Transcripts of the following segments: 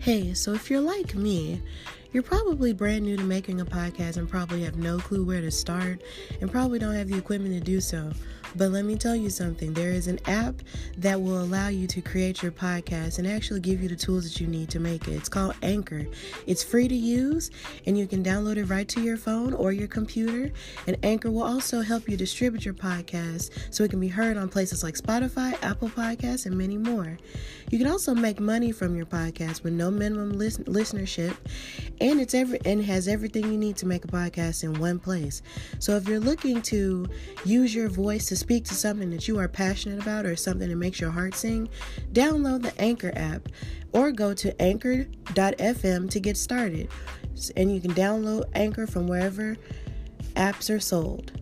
Hey, so if you're like me, you're probably brand new to making a podcast and probably have no clue where to start and probably don't have the equipment to do so. But let me tell you something. There is an app that will allow you to create your podcast and actually give you the tools that you need to make it. It's called Anchor. It's free to use and you can download it right to your phone or your computer. And Anchor will also help you distribute your podcast so it can be heard on places like Spotify, Apple Podcasts, and many more. You can also make money from your podcast with no minimum listenership, and it has everything you need to make a podcast in one place. So if you're looking to use your voice to speak to something that you are passionate about or something that makes your heart sing, download the Anchor app or go to anchor.fm to get started. And you can download Anchor from wherever apps are sold.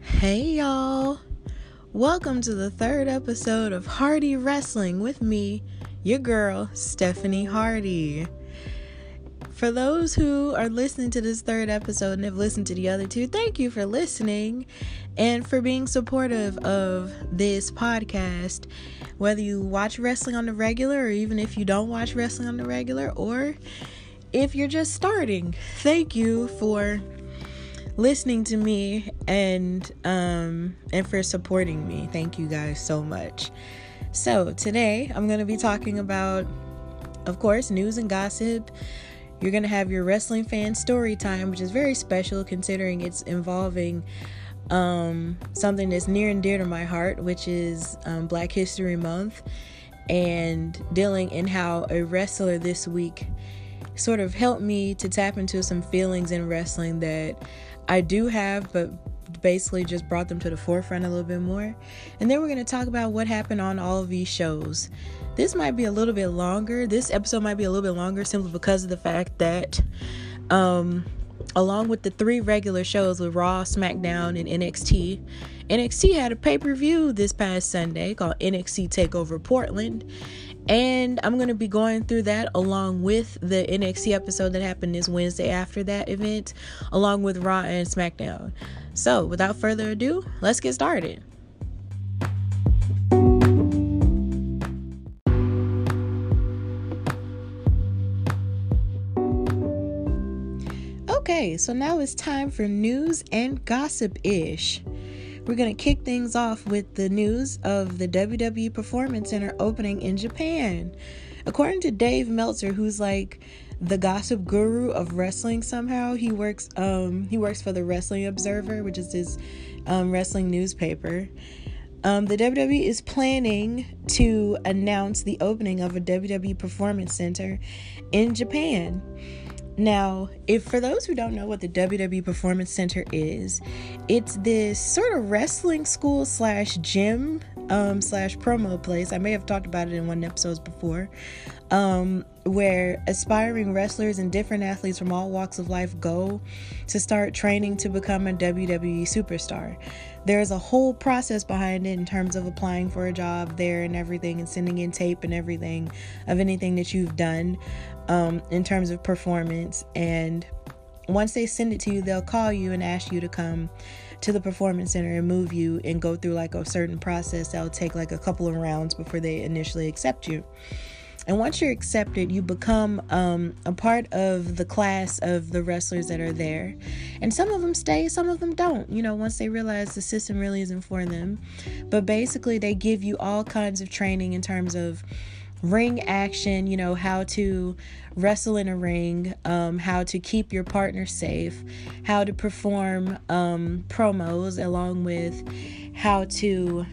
Hey y'all, welcome to the third episode of Hardy Wrestling with me, your girl, Stephanie Hardy. For those who are listening to this third episode and have listened to the other two, thank you for listening and for being supportive of this podcast. Whether you watch wrestling on the regular or even if you don't watch wrestling on the regular or if you're just starting, thank you for listening to me and for supporting me. Thank you guys so much. So today I'm going to be talking about, of course, news and gossip. You're going to have your wrestling fan story time, which is very special considering it's involving something that's near and dear to my heart, which is Black History Month, and dealing in how a wrestler this week sort of helped me to tap into some feelings in wrestling that I do have, but basically just brought them to the forefront a little bit more. And then we're going to talk about what happened on all of these shows. This might be a little bit longer. This episode might be a little bit longer simply because of the fact that along with the 3 regular shows with Raw, Smackdown, and NXT had a pay-per-view this past Sunday called NXT Takeover Portland. And I'm going to be going through that along with the NXT episode that happened this Wednesday after that event, along with Raw and Smackdown. So without further ado, let's get started. Okay, so now it's time for news and gossip-ish. We're going to kick things off with the news of the WWE Performance Center opening in Japan. According to Dave Meltzer, who's like the gossip guru of wrestling somehow, he works for the Wrestling Observer, which is his wrestling newspaper. The WWE is planning to announce the opening of a WWE Performance Center in Japan. Now, if for those who don't know what the WWE Performance Center is, it's this sort of wrestling school / gym / promo place. I may have talked about it in one episode before, where aspiring wrestlers and different athletes from all walks of life go to start training to become a WWE superstar. There's a whole process behind it in terms of applying for a job there and everything, and sending in tape and everything of anything that you've done in terms of performance. And once they send it to you, they'll call you and ask you to come to the Performance Center and move you and go through like a certain process that'll take like a couple of rounds before they initially accept you. And once you're accepted, you become a part of the class of the wrestlers that are there. And some of them stay, some of them don't, once they realize the system really isn't for them. But basically, they give you all kinds of training in terms of ring action, how to wrestle in a ring, how to keep your partner safe, how to perform promos, along with how to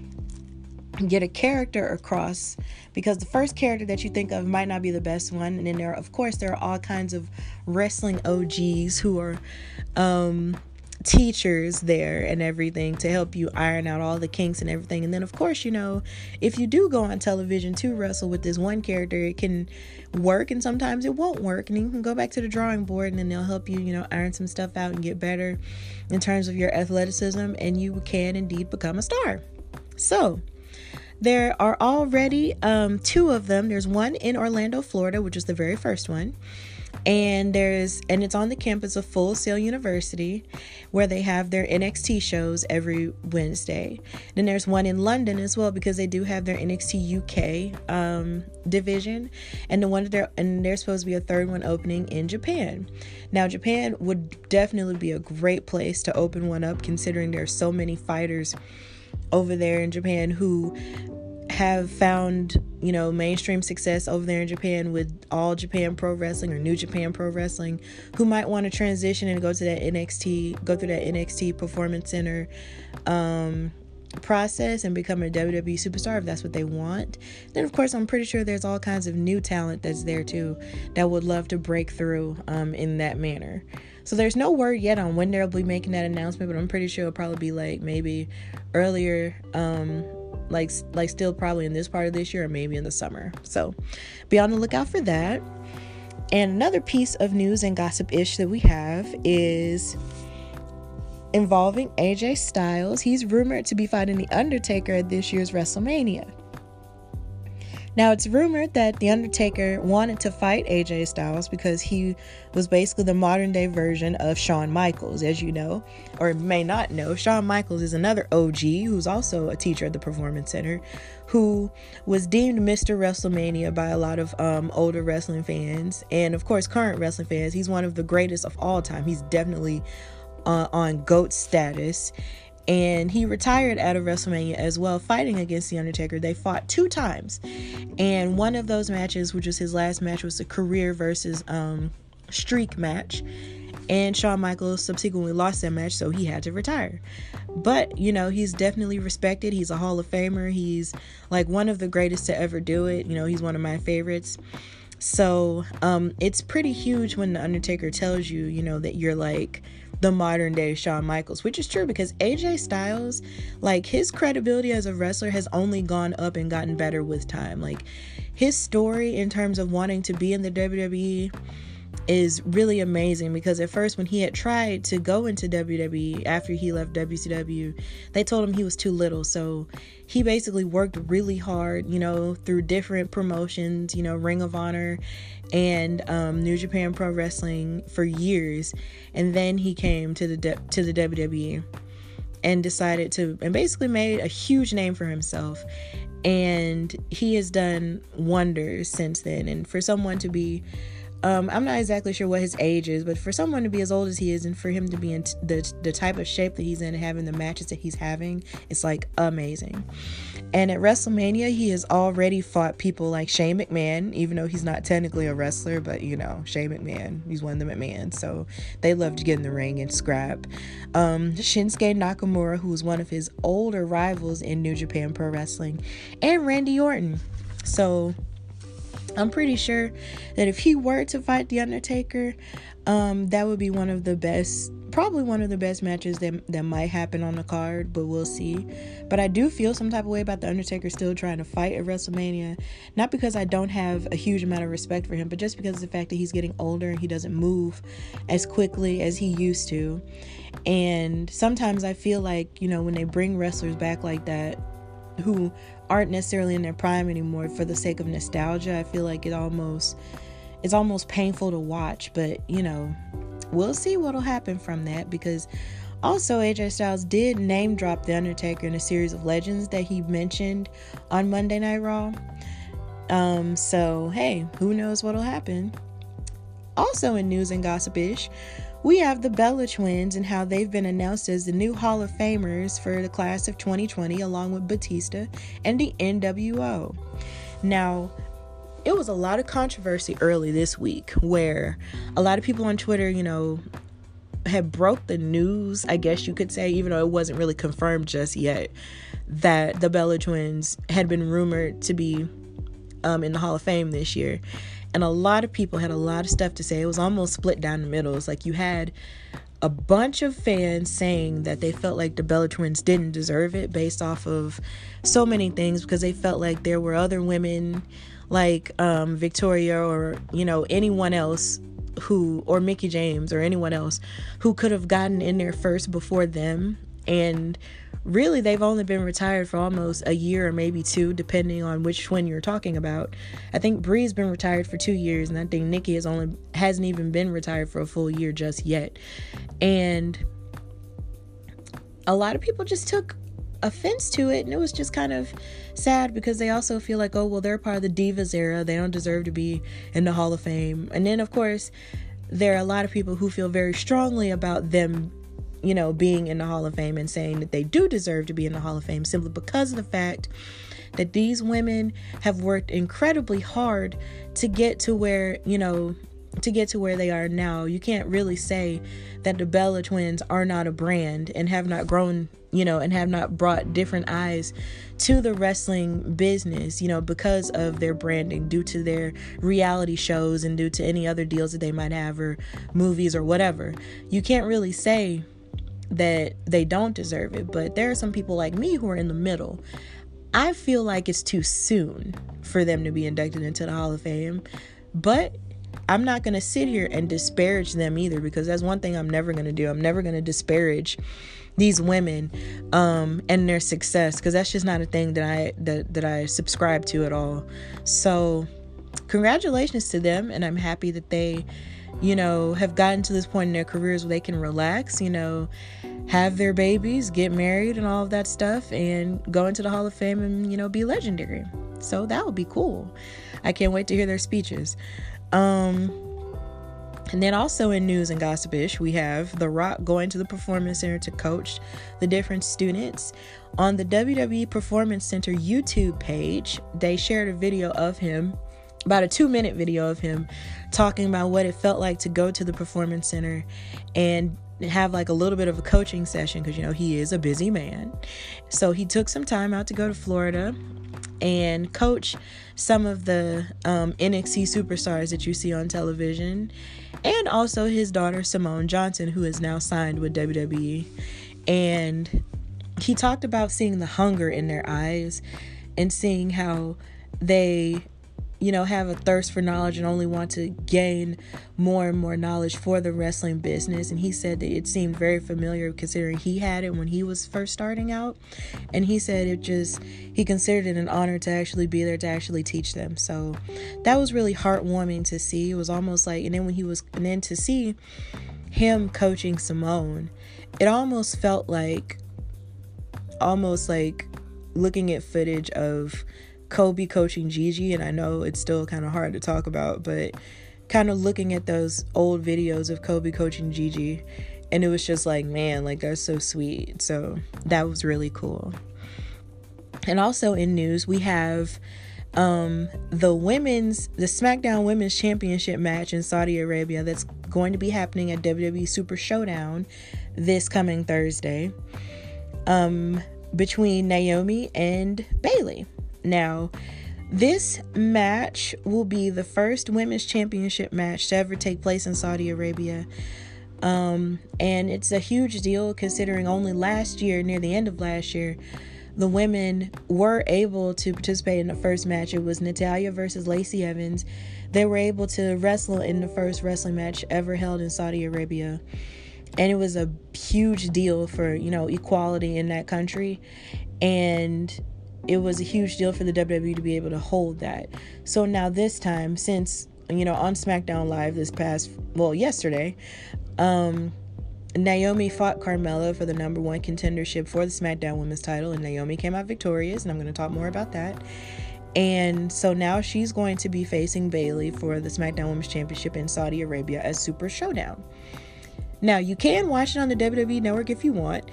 get a character across, because the first character that you think of might not be the best one. And then there are all kinds of wrestling OGs who are teachers there and everything to help you iron out all the kinks and everything. And then of course, if you do go on television to wrestle with this one character, it can work and sometimes it won't work, and you can go back to the drawing board and then they'll help you, iron some stuff out and get better in terms of your athleticism, and you can indeed become a star. So There are already 2 of them. There's one in Orlando, Florida, which is the very first one. And it's on the campus of Full Sail University, where they have their NXT shows every Wednesday. Then there's one in London as well, because they do have their NXT UK division, and there's supposed to be a third one opening in Japan. Now, Japan would definitely be a great place to open one up, considering there's so many fighters over there in Japan who have found, mainstream success over there in Japan with All Japan Pro Wrestling or New Japan Pro Wrestling, who might want to transition and go through that NXT Performance Center process and become a WWE superstar if that's what they want. Then, of course, I'm pretty sure there's all kinds of new talent that's there too that would love to break through in that manner. So there's no word yet on when they'll be making that announcement, but I'm pretty sure it'll probably be like maybe earlier, like still probably in this part of this year or maybe in the summer. So be on the lookout for that. And another piece of news and gossip-ish that we have is involving AJ Styles. He's rumored to be fighting The Undertaker at this year's WrestleMania. Now, it's rumored that The Undertaker wanted to fight AJ Styles because he was basically the modern day version of Shawn Michaels. As you know, or may not know, Shawn Michaels is another OG who's also a teacher at the Performance Center, who was deemed Mr. WrestleMania by a lot of older wrestling fans, and of course current wrestling fans. He's one of the greatest of all time. He's definitely on GOAT status. And he retired out of WrestleMania as well, fighting against The Undertaker. They fought 2 times. And one of those matches, which was his last match, was a career versus streak match. And Shawn Michaels subsequently lost that match, so he had to retire. But, he's definitely respected. He's a Hall of Famer. He's like one of the greatest to ever do it. He's one of my favorites. So it's pretty huge when The Undertaker tells you, that you're like the modern day Shawn Michaels, which is true because AJ Styles, like, his credibility as a wrestler has only gone up and gotten better with time. Like, his story in terms of wanting to be in the WWE is really amazing, because at first when he had tried to go into WWE after he left WCW, they told him he was too little. So he basically worked really hard, through different promotions, Ring of Honor and New Japan Pro Wrestling for years. And then he came to the WWE and decided to, and basically made a huge name for himself. And he has done wonders since then. And for someone to be I'm not exactly sure what his age is, but for someone to be as old as he is and for him to be in the type of shape that he's in and having the matches that he's having, it's like amazing. And at WrestleMania, he has already fought people like Shane McMahon, even though he's not technically a wrestler, but Shane McMahon, he's one of the McMahons, so they love to get in the ring and scrap. Shinsuke Nakamura, who was one of his older rivals in New Japan Pro Wrestling, and Randy Orton. So I'm pretty sure that if he were to fight The Undertaker, that would be probably one of the best matches that might happen on the card, but we'll see. But I do feel some type of way about The Undertaker still trying to fight at WrestleMania, not because I don't have a huge amount of respect for him, but just because of the fact that he's getting older and he doesn't move as quickly as he used to. And sometimes I feel like, when they bring wrestlers back like that, who aren't necessarily in their prime anymore, for the sake of nostalgia, I feel like it's almost painful to watch. But we'll see what'll happen from that, because also AJ Styles did name drop The Undertaker in a series of legends that he mentioned on Monday Night Raw. So hey, who knows what'll happen. Also in news and gossip-ish, we have the Bella twins and how they've been announced as the new Hall of Famers for the class of 2020, along with Batista and the NWO. Now, it was a lot of controversy early this week where a lot of people on Twitter, had broke the news, I guess you could say, even though it wasn't really confirmed just yet, that the Bella twins had been rumored to be in the Hall of Fame this year. And a lot of people had a lot of stuff to say. It was almost split down the middle. It's like you had a bunch of fans saying that they felt like the Bella twins didn't deserve it based off of so many things, because they felt like there were other women like Victoria or, anyone else or Mickie James or anyone else who could have gotten in there first before them. And really, they've only been retired for almost a year or maybe two, depending on which twin you're talking about. I think Bree's been retired for 2 years, and I think Nikki hasn't even been retired for a full year just yet. And a lot of people just took offense to it, and it was just kind of sad because they also feel like, oh, well, they're part of the Divas era, they don't deserve to be in the Hall of Fame. And then, of course, there are a lot of people who feel very strongly about them, being in the Hall of Fame and saying that they do deserve to be in the Hall of Fame simply because of the fact that these women have worked incredibly hard to get to where they are now. You can't really say that the Bella twins are not a brand and have not grown, and have not brought different eyes to the wrestling business, because of their branding, due to their reality shows and due to any other deals that they might have, or movies or whatever. You can't really say that they don't deserve it, but there are some people like me who are in the middle. I feel like it's too soon for them to be inducted into the Hall of Fame, but I'm not going to sit here and disparage them either, because that's one thing I'm never going to do. I'm never going to disparage these women and their success, because that's just not a thing that I subscribe to at all. So congratulations to them, and I'm happy that they have gotten to this point in their careers where they can relax, have their babies, get married and all of that stuff, and go into the Hall of Fame and be legendary. So that would be cool. I can't wait to hear their speeches. And then also in news and gossip-ish, we have The Rock going to the Performance Center to coach the different students. On the WWE Performance Center YouTube page, they shared a video of him, about a 2-minute video of him, talking about what it felt like to go to the Performance Center and have like a little bit of a coaching session, because he is a busy man. So he took some time out to go to Florida and coach some of the NXT superstars that you see on television, and also his daughter Simone Johnson, who is now signed with WWE. And he talked about seeing the hunger in their eyes and seeing how they have a thirst for knowledge and only want to gain more and more knowledge for the wrestling business. And he said that it seemed very familiar, considering he had it when he was first starting out. And he said he considered it an honor to actually be there, to actually teach them. So that was really heartwarming to see. It was almost like, and then to see him coaching Simone, it almost felt like looking at footage of Kobe coaching Gigi. And I know it's still kind of hard to talk about, but kind of looking at those old videos of Kobe coaching Gigi, and it was just like, man, like, that's so sweet. So that was really cool. And also in news, we have the Smackdown Women's Championship match in Saudi Arabia that's going to be happening at WWE Super Showdown this coming Thursday, between Naomi and Bayley. Now, this match will be the first women's championship match to ever take place in Saudi Arabia. And it's a huge deal, considering only last year, near the end of last year, the women were able to participate in the first match. It was Natalya versus Lacey Evans. They were able to wrestle in the first wrestling match ever held in Saudi Arabia. And it was a huge deal for, equality in that country. And it was a huge deal for the WWE to be able to hold that. So now this time, since, on SmackDown Live yesterday, Naomi fought Carmella for the number 1 contendership for the SmackDown Women's title, and Naomi came out victorious, and I'm going to talk more about that. And so now she's going to be facing Bayley for the SmackDown Women's Championship in Saudi Arabia as Super Showdown. Now, you can watch it on the WWE Network if you want,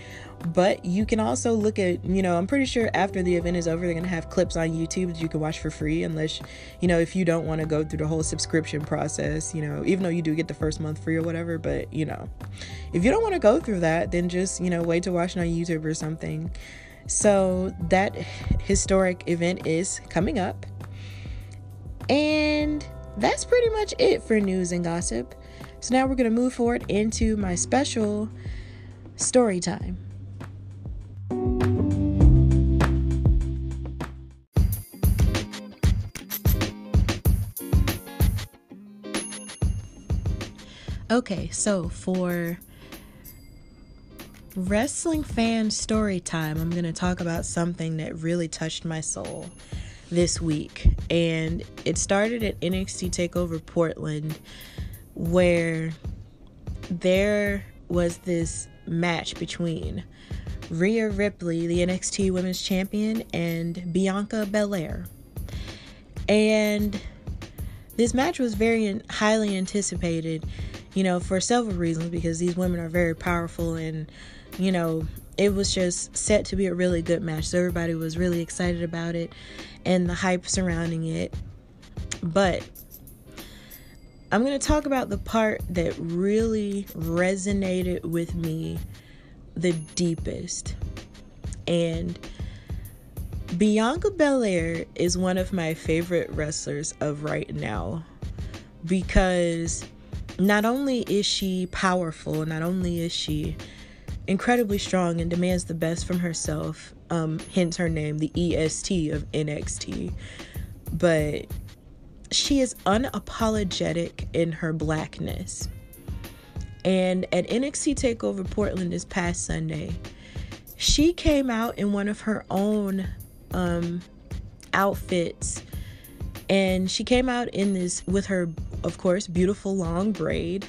but you can also look at, I'm pretty sure after the event is over, they're going to have clips on YouTube that you can watch for free, unless, if you don't want to go through the whole subscription process, even though you do get the first month free or whatever. But, if you don't want to go through that, then just, wait to watch it on YouTube or something. So that historic event is coming up. And that's pretty much it for news and gossip. So now we're going to move forward into my special story time. Okay, so for Wrestling fan story time. I'm going to talk about something that really touched my soul this week. And it started at NXT Takeover Portland, where there was this match between Rhea Ripley, the NXT Women's Champion, and Bianca Bel Air. And this match was very highly anticipated, for several reasons, because these women are very powerful, and it was just set to be a really good match. So everybody was really excited about it and the hype surrounding it. But I'm going to talk about the part that really resonated with me the deepest. And Bianca Belair is one of my favorite wrestlers of right now, because not only is she powerful, not only is she incredibly strong and demands the best from herself, hence her name, the EST of NXT, but she is unapologetic in her blackness. And at NXT TakeOver Portland this past Sunday, she came out in one of her own outfits, and she came out in this with her, of course, beautiful long braid,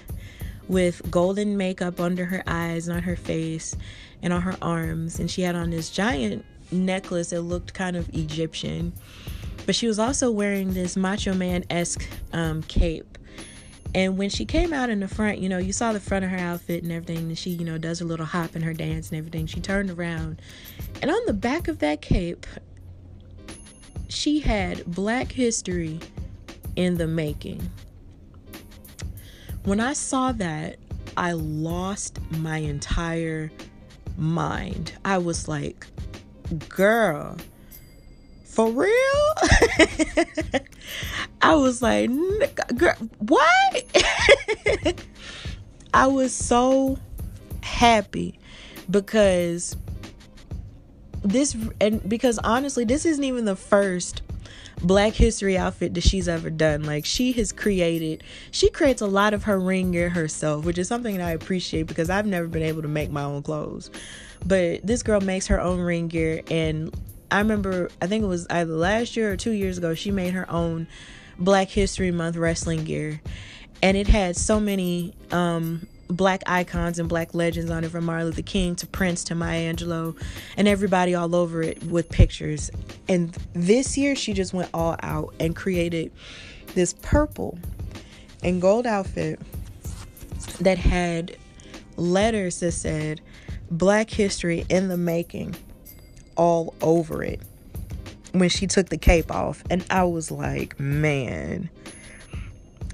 with golden makeup under her eyes and on her face and on her arms. And she had on this giant necklace that looked kind of Egyptian. But she was also wearing this Macho Man-esque cape. And when she came out in the front, you saw the front of her outfit and everything. And she, does her little hop and her dance and everything. She turned around. And on the back of that cape, she had Black History in the making. When I saw that, I lost my entire mind. I was like, girl, for real? I was like, girl, what? I was so happy because honestly, this isn't even the first Black History outfit that she's ever done. Like, she creates a lot of her ring gear herself, which is something that I appreciate, because I've never been able to make my own clothes. But this girl makes her own ring gear, and I remember, I think it was either last year or 2 years ago, she made her own Black History Month wrestling gear, and it had so many Black icons and Black legends on it, from Martin Luther King to Prince to Maya Angelou, and everybody all over it with pictures. And this year she just went all out and created this purple and gold outfit that had letters that said Black History in the making all over it when she took the cape off. And I was like, man,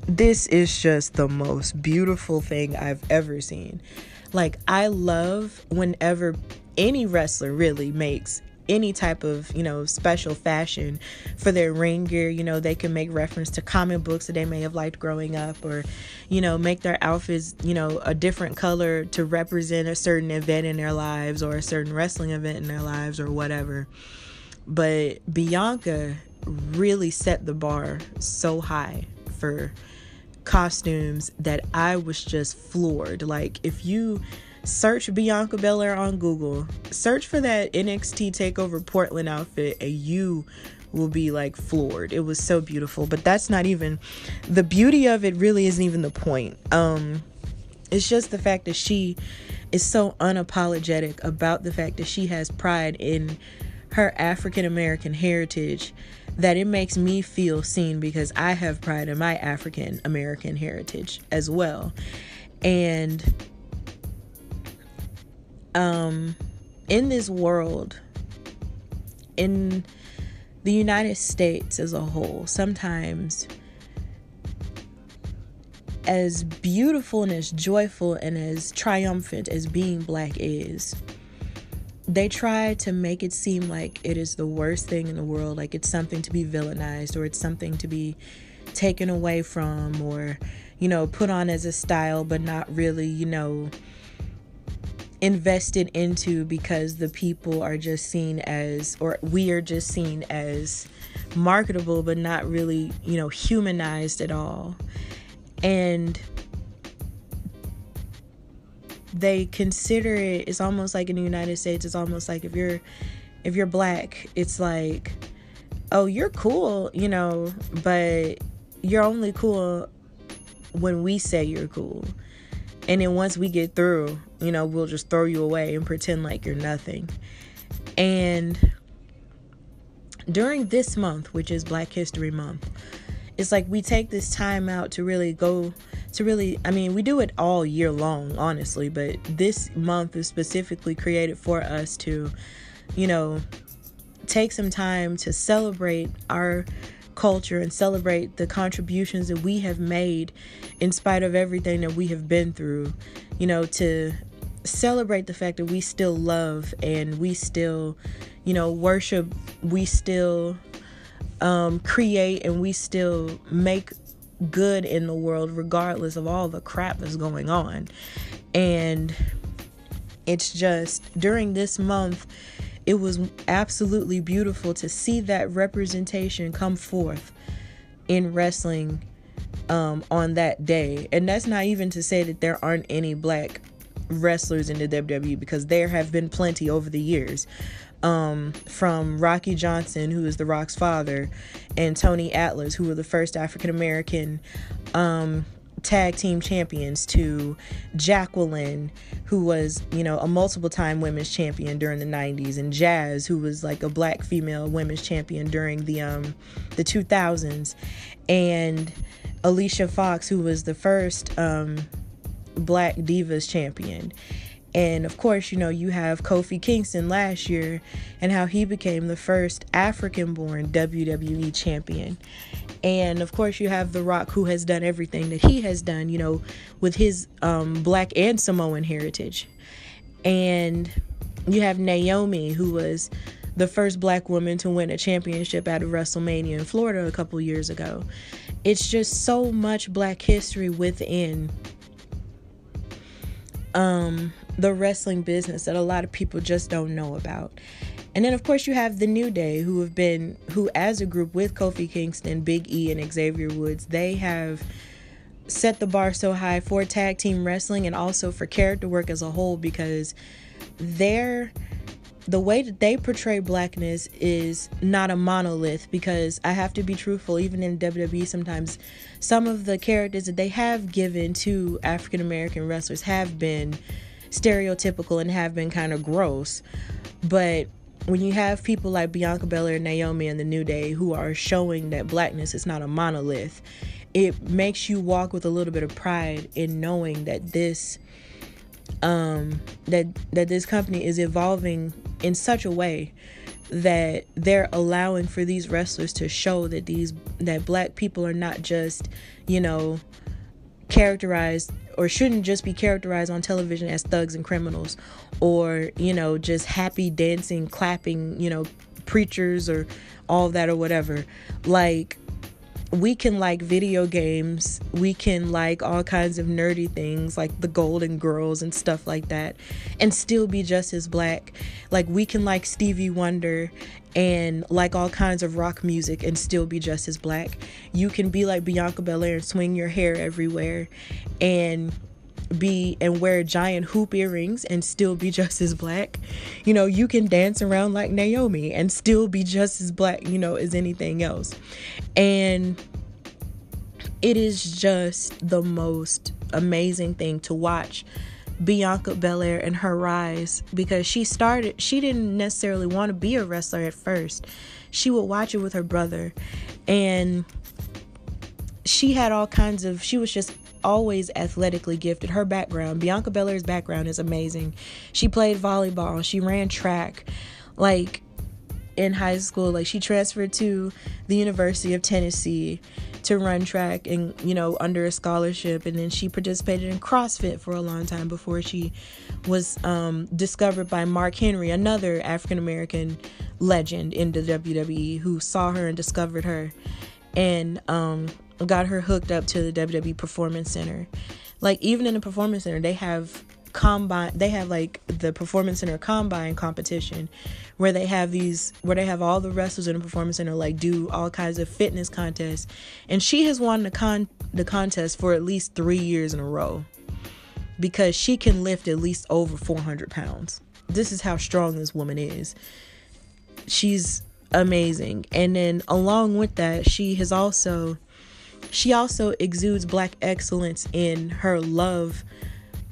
this is just the most beautiful thing I've ever seen. Like, I love whenever any wrestler really makes any type of, special fashion for their ring gear. They can make reference to comic books that they may have liked growing up, or, make their outfits, a different color to represent a certain event in their lives, or a certain wrestling event in their lives, or whatever. But Bianca really set the bar so high for costumes that I was just floored. Like, if you search Bianca Belair on Google, search for that NXT Takeover Portland outfit, and you will be like floored. It was so beautiful. But that's not even the beauty of it. Really isn't even the point. It's just the fact that she is so unapologetic about the fact that she has pride in her African American heritage, that it makes me feel seen, because I have pride in my African American heritage as well. And in this world, in the United States as a whole, sometimes, as beautiful and as joyful and as triumphant as being Black is, they try to make it seem like it is the worst thing in the world, like it's something to be villainized, or it's something to be taken away from, or, put on as a style, but not really, invested into, because the people are just seen as, or we are just seen as marketable, but not really, humanized at all. And they consider it's almost like in the United States, it's almost like if you're black, it's like, oh, you're cool, but you're only cool when we say you're cool. And then once we get through, we'll just throw you away and pretend like you're nothing. And during this month, which is Black History Month, it's like we take this time out to really we do it all year long, honestly, but this month is specifically created for us to, take some time to celebrate our culture and celebrate the contributions that we have made in spite of everything that we have been through, to celebrate the fact that we still love and we still, worship, we still create, and we still make good in the world regardless of all the crap that's going on. And it's just during this month, it was absolutely beautiful to see that representation come forth in wrestling on that day. And that's not even to say that there aren't any black wrestlers in the WWE, because there have been plenty over the years. From Rocky Johnson, who is The Rock's father, and Tony Atlas, who were the first African-American tag team champions, to Jacqueline, who was, a multiple time women's champion during the 90s, and Jazz, who was like a black female women's champion during the 2000s, and Alicia Fox, who was the first Black Divas champion. And of course, you have Kofi Kingston last year and how he became the first African-born WWE champion. And of course, you have The Rock, who has done everything that he has done, with his Black and Samoan heritage. And you have Naomi, who was the first Black woman to win a championship out of WrestleMania in Florida a couple years ago. It's just so much Black history within the wrestling business that a lot of people just don't know about. And then of course you have the New Day, who as a group with Kofi Kingston, Big E, and Xavier Woods, they have set the bar so high for tag team wrestling and also for character work as a whole, because the way that they portray blackness is not a monolith. Because I have to be truthful, even in WWE, sometimes some of the characters that they have given to African American wrestlers have been stereotypical and have been kind of gross. But when you have people like Bianca Bel Air, Naomi, and the New Day, who are showing that blackness is not a monolith, it makes you walk with a little bit of pride in knowing that this that this company is evolving in such a way that they're allowing for these wrestlers to show that black people are not just, characterized, or shouldn't just be characterized on television as thugs and criminals, or, just happy dancing, clapping, preachers, or all that, or whatever. Like, we can like video games, we can like all kinds of nerdy things like the Golden Girls and stuff like that, and still be just as black. Like, we can like Stevie Wonder and like all kinds of rock music and still be just as black. You can be like Bianca Belair and swing your hair everywhere and wear giant hoop earrings and still be just as black. You can dance around like Naomi and still be just as black, as anything else. And it is just the most amazing thing to watch Bianca Belair and her rise, because she didn't necessarily want to be a wrestler at first. She would watch it with her brother, and she was just always athletically gifted. Her background, Bianca Belair's background, is amazing. She played volleyball, she ran track. Like, in high school, like, she transferred to the University of Tennessee to run track and, under a scholarship. And then she participated in CrossFit for a long time before she was discovered by Mark Henry, another African-American legend in the WWE, who saw her and discovered her and got her hooked up to the WWE Performance Center. Like, even in the Performance Center, they have like the Performance Center Combine competition, where they have all the wrestlers in the Performance Center like do all kinds of fitness contests, and she has won the contest for at least 3 years in a row. because she can lift at least over 400 pounds. This is how strong this woman is. She's amazing. And then along with that, she also exudes black excellence in her love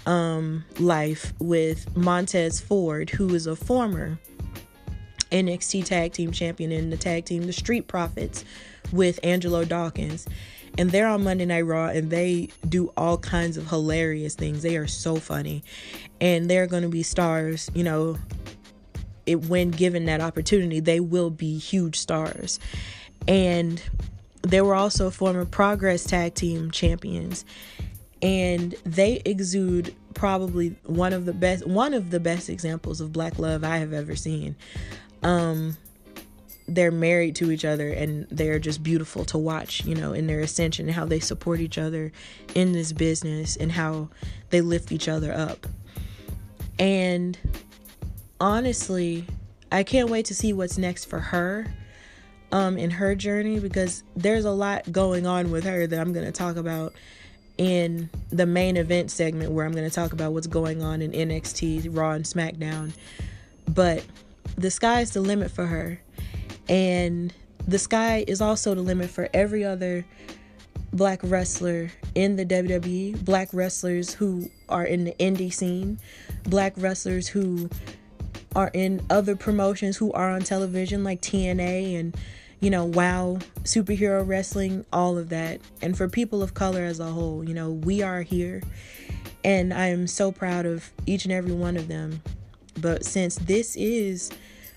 life with Montez Ford, who is a former NXT Tag Team Champion in the tag team The Street Profits with Angelo Dawkins. And they're on Monday Night Raw, and they do all kinds of hilarious things. They are so funny. And they're going to be stars, you know, when given that opportunity, they will be huge stars. And they were also former Progress Tag Team Champions. And they exude probably one of the best examples of black love I have ever seen. They're married to each other, and they're just beautiful to watch, you know, in their ascension, and how they support each other in this business, and how they lift each other up. And honestly, I can't wait to see what's next for her in her journey, because there's a lot going on with her that I'm going to talk about in the main event segment, where I'm going to talk about what's going on in NXT, Raw, and Smackdown. But the sky's the limit for her. And the sky is also the limit for every other black wrestler in the WWE, black wrestlers who are in the indie scene, black wrestlers who are in other promotions, who are on television like TNA and, you know, WOW, superhero wrestling, all of that. And for people of color as a whole, you know, we are here. And I am so proud of each and every one of them. But since this is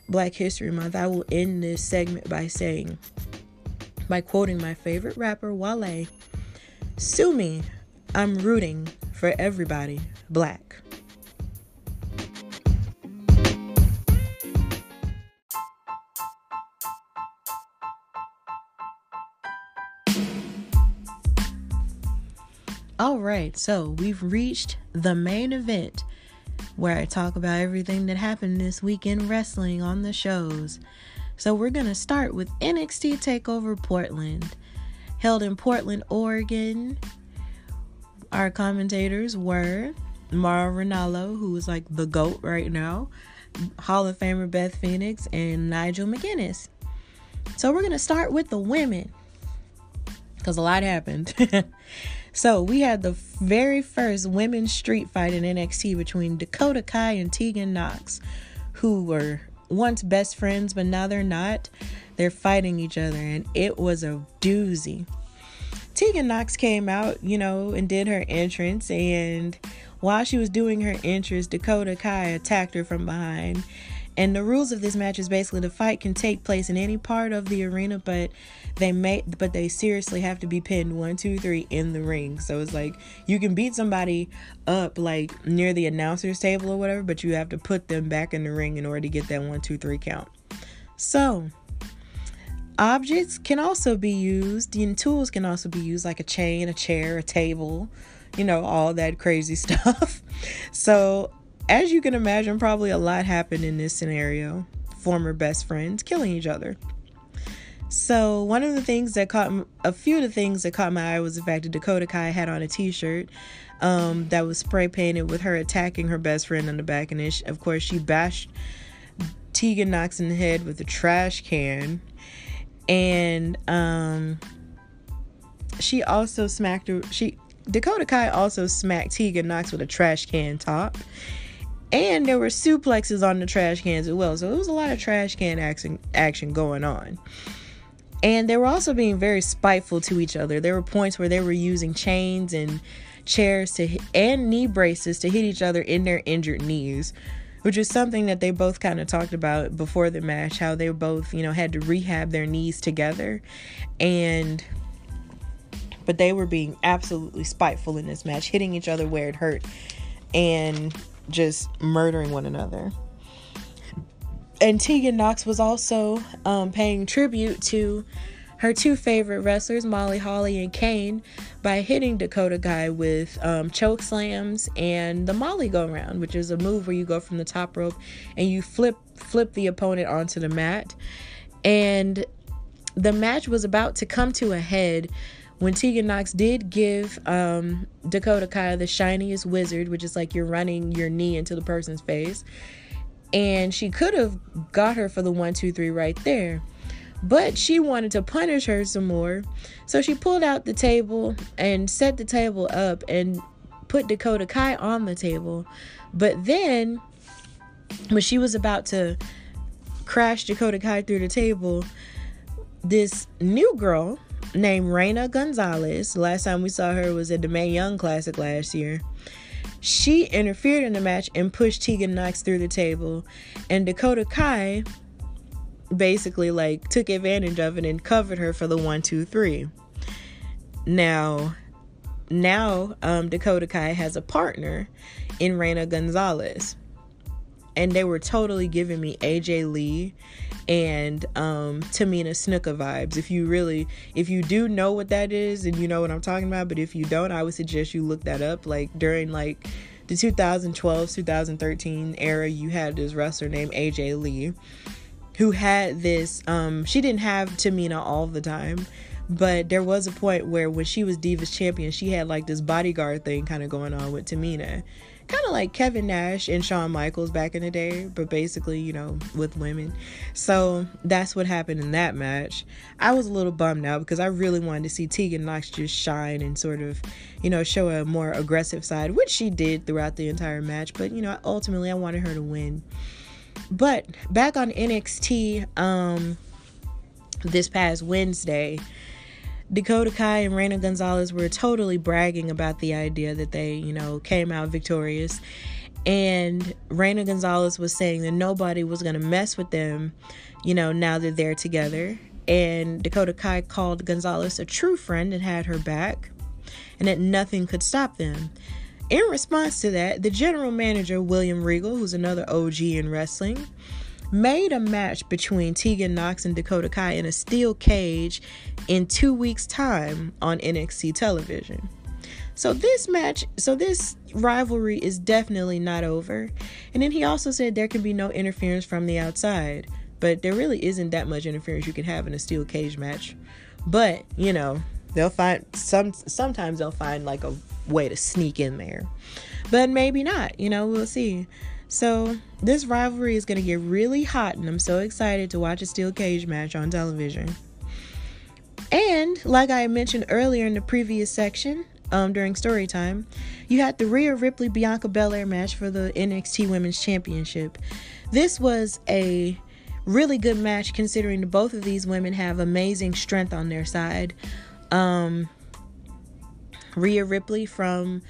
Black History Month, I will end this segment by quoting my favorite rapper, Wale. Sue me, I'm rooting for everybody black. All right, so we've reached the main event, where I talk about everything that happened this week in wrestling on the shows. So we're going to start with NXT Takeover Portland, held in Portland, Oregon. Our commentators were Mauro Ranallo, who is like the GOAT right now, Hall of Famer Beth Phoenix, and Nigel McGuinness. So we're going to start with the women, because a lot happened. So we had the very first women's street fight in NXT between Dakota Kai and Tegan Nox, who were once best friends, but now they're not. They're fighting each other, and it was a doozy. Tegan Nox came out, you know, and did her entrance, and while she was doing her entrance, Dakota Kai attacked her from behind. And the rules of this match is basically the fight can take place in any part of the arena, but they seriously have to be pinned 1, 2, 3 in the ring. So it's like you can beat somebody up like near the announcer's table or whatever, but you have to put them back in the ring in order to get that 1, 2, 3 count. So objects can also be used, and tools can also be used, like a chain, a chair, a table, you know, all that crazy stuff. So as you can imagine, probably a lot happened in this scenario. Former best friends killing each other. So a few of the things that caught my eye was the fact that Dakota Kai had on a t-shirt that was spray painted with her attacking her best friend on the back. And then of course she bashed Tegan Nox in the head with a trash can. And Dakota Kai also smacked Tegan Nox with a trash can top. And there were suplexes on the trash cans as well. So it was a lot of trash can action going on. And they were also being very spiteful to each other. There were points where they were using chains and chairs and knee braces to hit each other in their injured knees, which is something that they both kind of talked about before the match, how they both, you know, had to rehab their knees together. But they were being absolutely spiteful in this match, hitting each other where it hurt and just murdering one another. And Tegan Nox was also paying tribute to her two favorite wrestlers, Molly Holly and Kane, by hitting Dakota Kai with choke slams and the Molly go round, which is a move where you go from the top rope and you flip the opponent onto the mat. And the match was about to come to a head when Tegan Nox did give Dakota Kai the shiniest wizard, which is like you're running your knee into the person's face, and she could have got her for the 1, 2, 3 right there, but she wanted to punish her some more, so she pulled out the table and set the table up and put Dakota Kai on the table. But then when she was about to crash Dakota Kai through the table, this new girl named Reina Gonzalez, the last time we saw her was at the Mae Young Classic last year, she interfered in the match and pushed Tegan Nox through the table, and Dakota Kai basically like took advantage of it and covered her for the 1, 2, 3. Now Dakota Kai has a partner in Reina Gonzalez, and they were totally giving me AJ Lee and Tamina Snuka vibes. If you do know what that is, and you know what I'm talking about, but if you don't, I would suggest you look that up. Like during like the 2012 2013 era, you had this wrestler named AJ Lee who had this she didn't have Tamina all the time, but there was a point where when she was Divas champion, she had like this bodyguard thing kind of going on with Tamina, kind of like Kevin Nash and Shawn Michaels back in the day, but basically, you know, with women. So that's what happened in that match. I was a little bummed out because I really wanted to see Tegan Nox just shine and sort of, you know, show a more aggressive side, which she did throughout the entire match. But, you know, ultimately I wanted her to win. But back on NXT this past Wednesday, Dakota Kai and Reina Gonzalez were totally bragging about the idea that they, you know, came out victorious. And Reina Gonzalez was saying that nobody was going to mess with them, you know, now that they're together. And Dakota Kai called Gonzalez a true friend and had her back, and that nothing could stop them. In response to that, the general manager, William Regal, who's another OG in wrestling, made a match between Tegan Nox and Dakota Kai in a steel cage in 2 weeks' time on NXT television. So this rivalry is definitely not over. And then he also said there can be no interference from the outside. But there really isn't that much interference you can have in a steel cage match. But, you know, they'll find sometimes they'll find like a way to sneak in there. But maybe not, you know, we'll see. So this rivalry is going to get really hot, and I'm so excited to watch a steel cage match on television. And like I mentioned earlier in the previous section, during story time, you had the Rhea Ripley Bianca Bel Air match for the NXT Women's Championship. This was a really good match considering that both of these women have amazing strength on their side. Rhea Ripley from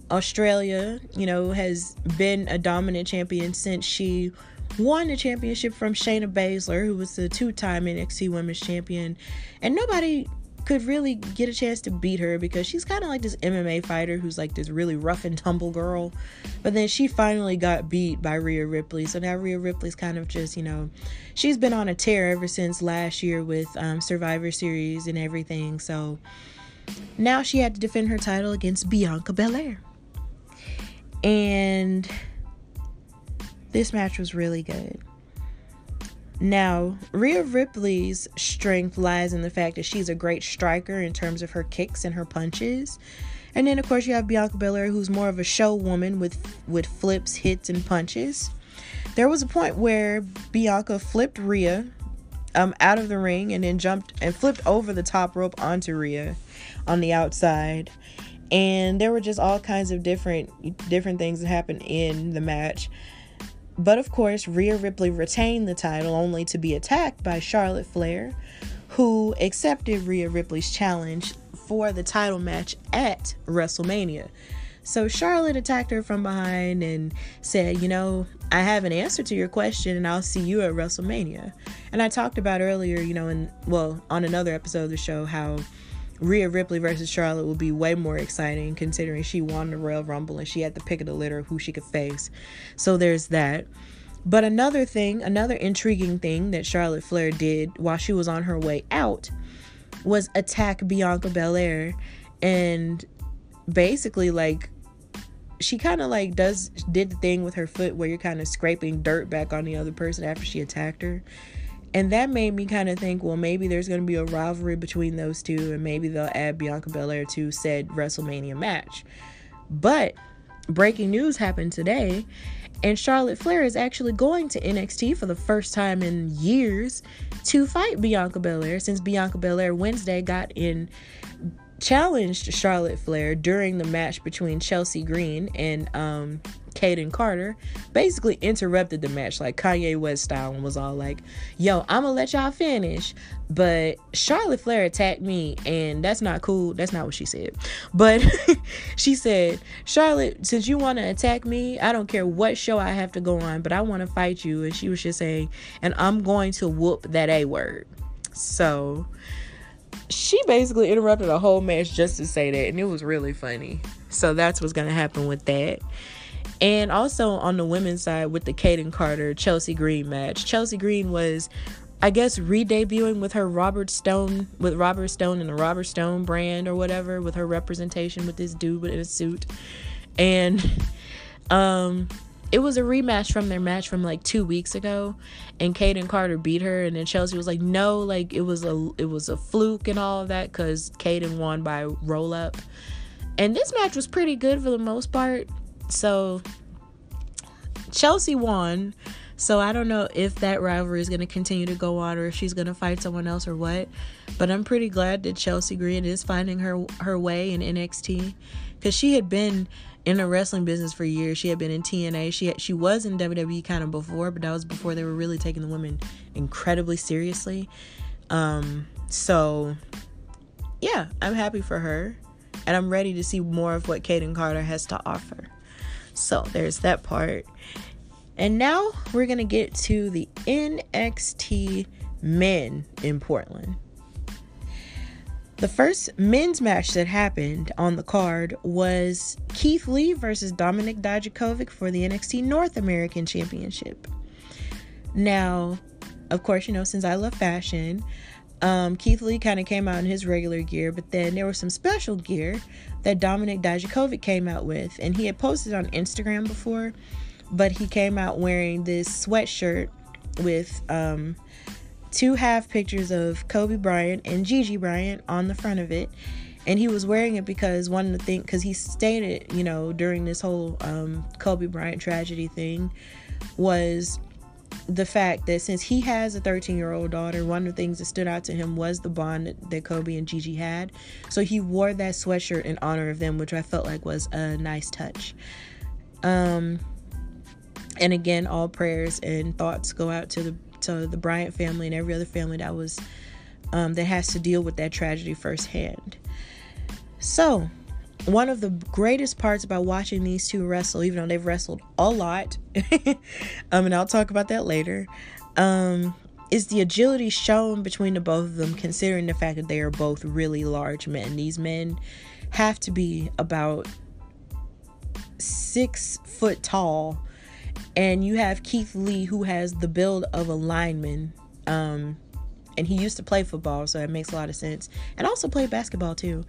Australia, you know, has been a dominant champion since she won the championship from Shayna Baszler, who was the 2-time NXT Women's Champion, and nobody could really get a chance to beat her because she's kind of like this MMA fighter who's like this really rough and tumble girl. But then she finally got beat by Rhea Ripley, so now Rhea Ripley's kind of just, you know, she's been on a tear ever since last year with Survivor Series and everything. So now she had to defend her title against Bianca Bel Air. And this match was really good. Now, Rhea Ripley's strength lies in the fact that she's a great striker in terms of her kicks and her punches. And then, of course, you have Bianca Bel Air, who's more of a show woman with flips, hits, and punches. There was a point where Bianca flipped Rhea out of the ring and then jumped and flipped over the top rope onto Rhea on the outside. And there were just all kinds of different things that happened in the match. But of course, Rhea Ripley retained the title only to be attacked by Charlotte Flair, who accepted Rhea Ripley's challenge for the title match at WrestleMania. So Charlotte attacked her from behind and said, you know, I have an answer to your question and I'll see you at WrestleMania. And I talked about earlier, you know, on another episode of the show, how Rhea Ripley versus Charlotte will be way more exciting considering she won the Royal Rumble and she had the pick of the litter of who she could face. So there's that. But another intriguing thing that Charlotte Flair did while she was on her way out was attack Bianca Belair, and basically like she kind of like did the thing with her foot where you're kind of scraping dirt back on the other person after she attacked her. And that made me kind of think, well, maybe there's going to be a rivalry between those two, and maybe they'll add Bianca Belair to said WrestleMania match. But breaking news happened today, and Charlotte Flair is actually going to NXT for the first time in years to fight Bianca Belair, since Bianca Belair Wednesday challenged Charlotte Flair during the match between Chelsea Green and Kaden Carter. Basically interrupted the match like Kanye West style, and was all like, yo, I'm gonna let y'all finish, but Charlotte Flair attacked me, and that's not cool. That's not what she said, but she said, Charlotte, since you want to attack me, I don't care what show I have to go on, but I want to fight you. And she was just saying, and I'm going to whoop that A word. So she basically interrupted a whole match just to say that, and it was really funny. So that's what's going to happen with that. And also on the women's side with the Kaden Carter Chelsea Green match, Chelsea Green was, I guess, re-debuting with her Robert Stone and the Robert Stone brand or whatever, with her representation with this dude in a suit. And it was a rematch from their match from like 2 weeks ago, and Kaden Carter beat her, and then Chelsea was like, no, like it was a fluke and all of that, because Kaden won by roll up. And this match was pretty good for the most part. So Chelsea won. So I don't know if that rivalry is going to continue to go on, or if she's going to fight someone else or what. But I'm pretty glad that Chelsea Green is finding her way in NXT, because she had been in the wrestling business for years. She had been in TNA. She was in WWE kind of before, but that was before they were really taking the women incredibly seriously. So yeah, I'm happy for her, and I'm ready to see more of what Kaden Carter has to offer. So there's that part. And now we're going to get to the NXT men in Portland. The first men's match that happened on the card was Keith Lee versus Dominik Dijakovic for the NXT North American Championship. Now, of course, since I love fashion, Keith Lee kind of came out in his regular gear, but then there was some special gear that Dominik Dijakovic came out with, and he had posted on Instagram before, but he came out wearing this sweatshirt with two half pictures of Kobe Bryant and Gigi Bryant on the front of it. And he was wearing it because because he stated, during this whole Kobe Bryant tragedy thing, was the fact that since he has a 13-year-old daughter, one of the things that stood out to him was the bond that Kobe and Gigi had. So he wore that sweatshirt in honor of them, which I felt like was a nice touch. And again, all prayers and thoughts go out to the Bryant family and every other family that was that has to deal with that tragedy firsthand. So one of the greatest parts about watching these two wrestle, even though they've wrestled a lot, and I'll talk about that later, is the agility shown between the both of them, considering the fact that they are both really large men. These men have to be about 6 foot tall, and you have Keith Lee, who has the build of a lineman, and he used to play football, so that makes a lot of sense, and also played basketball too.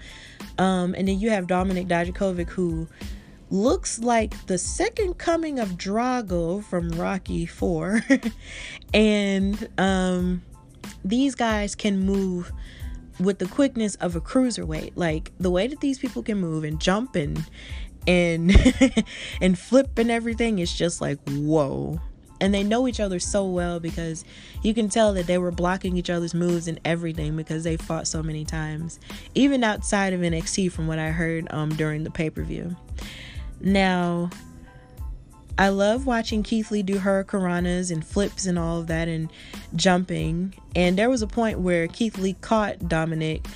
And then you have Dominik Dijakovic, who looks like the second coming of Drago from Rocky 4. And these guys can move with the quickness of a cruiserweight. Like, the way that these people can move and jump and and flip and everything is just like, whoa. And they know each other so well, because you can tell that they were blocking each other's moves and everything, because they fought so many times, even outside of NXT, from what I heard during the pay-per-view. Now, I love watching Keith Lee do hurricanranas and flips and all of that and jumping. And there was a point where Keith Lee caught Dominik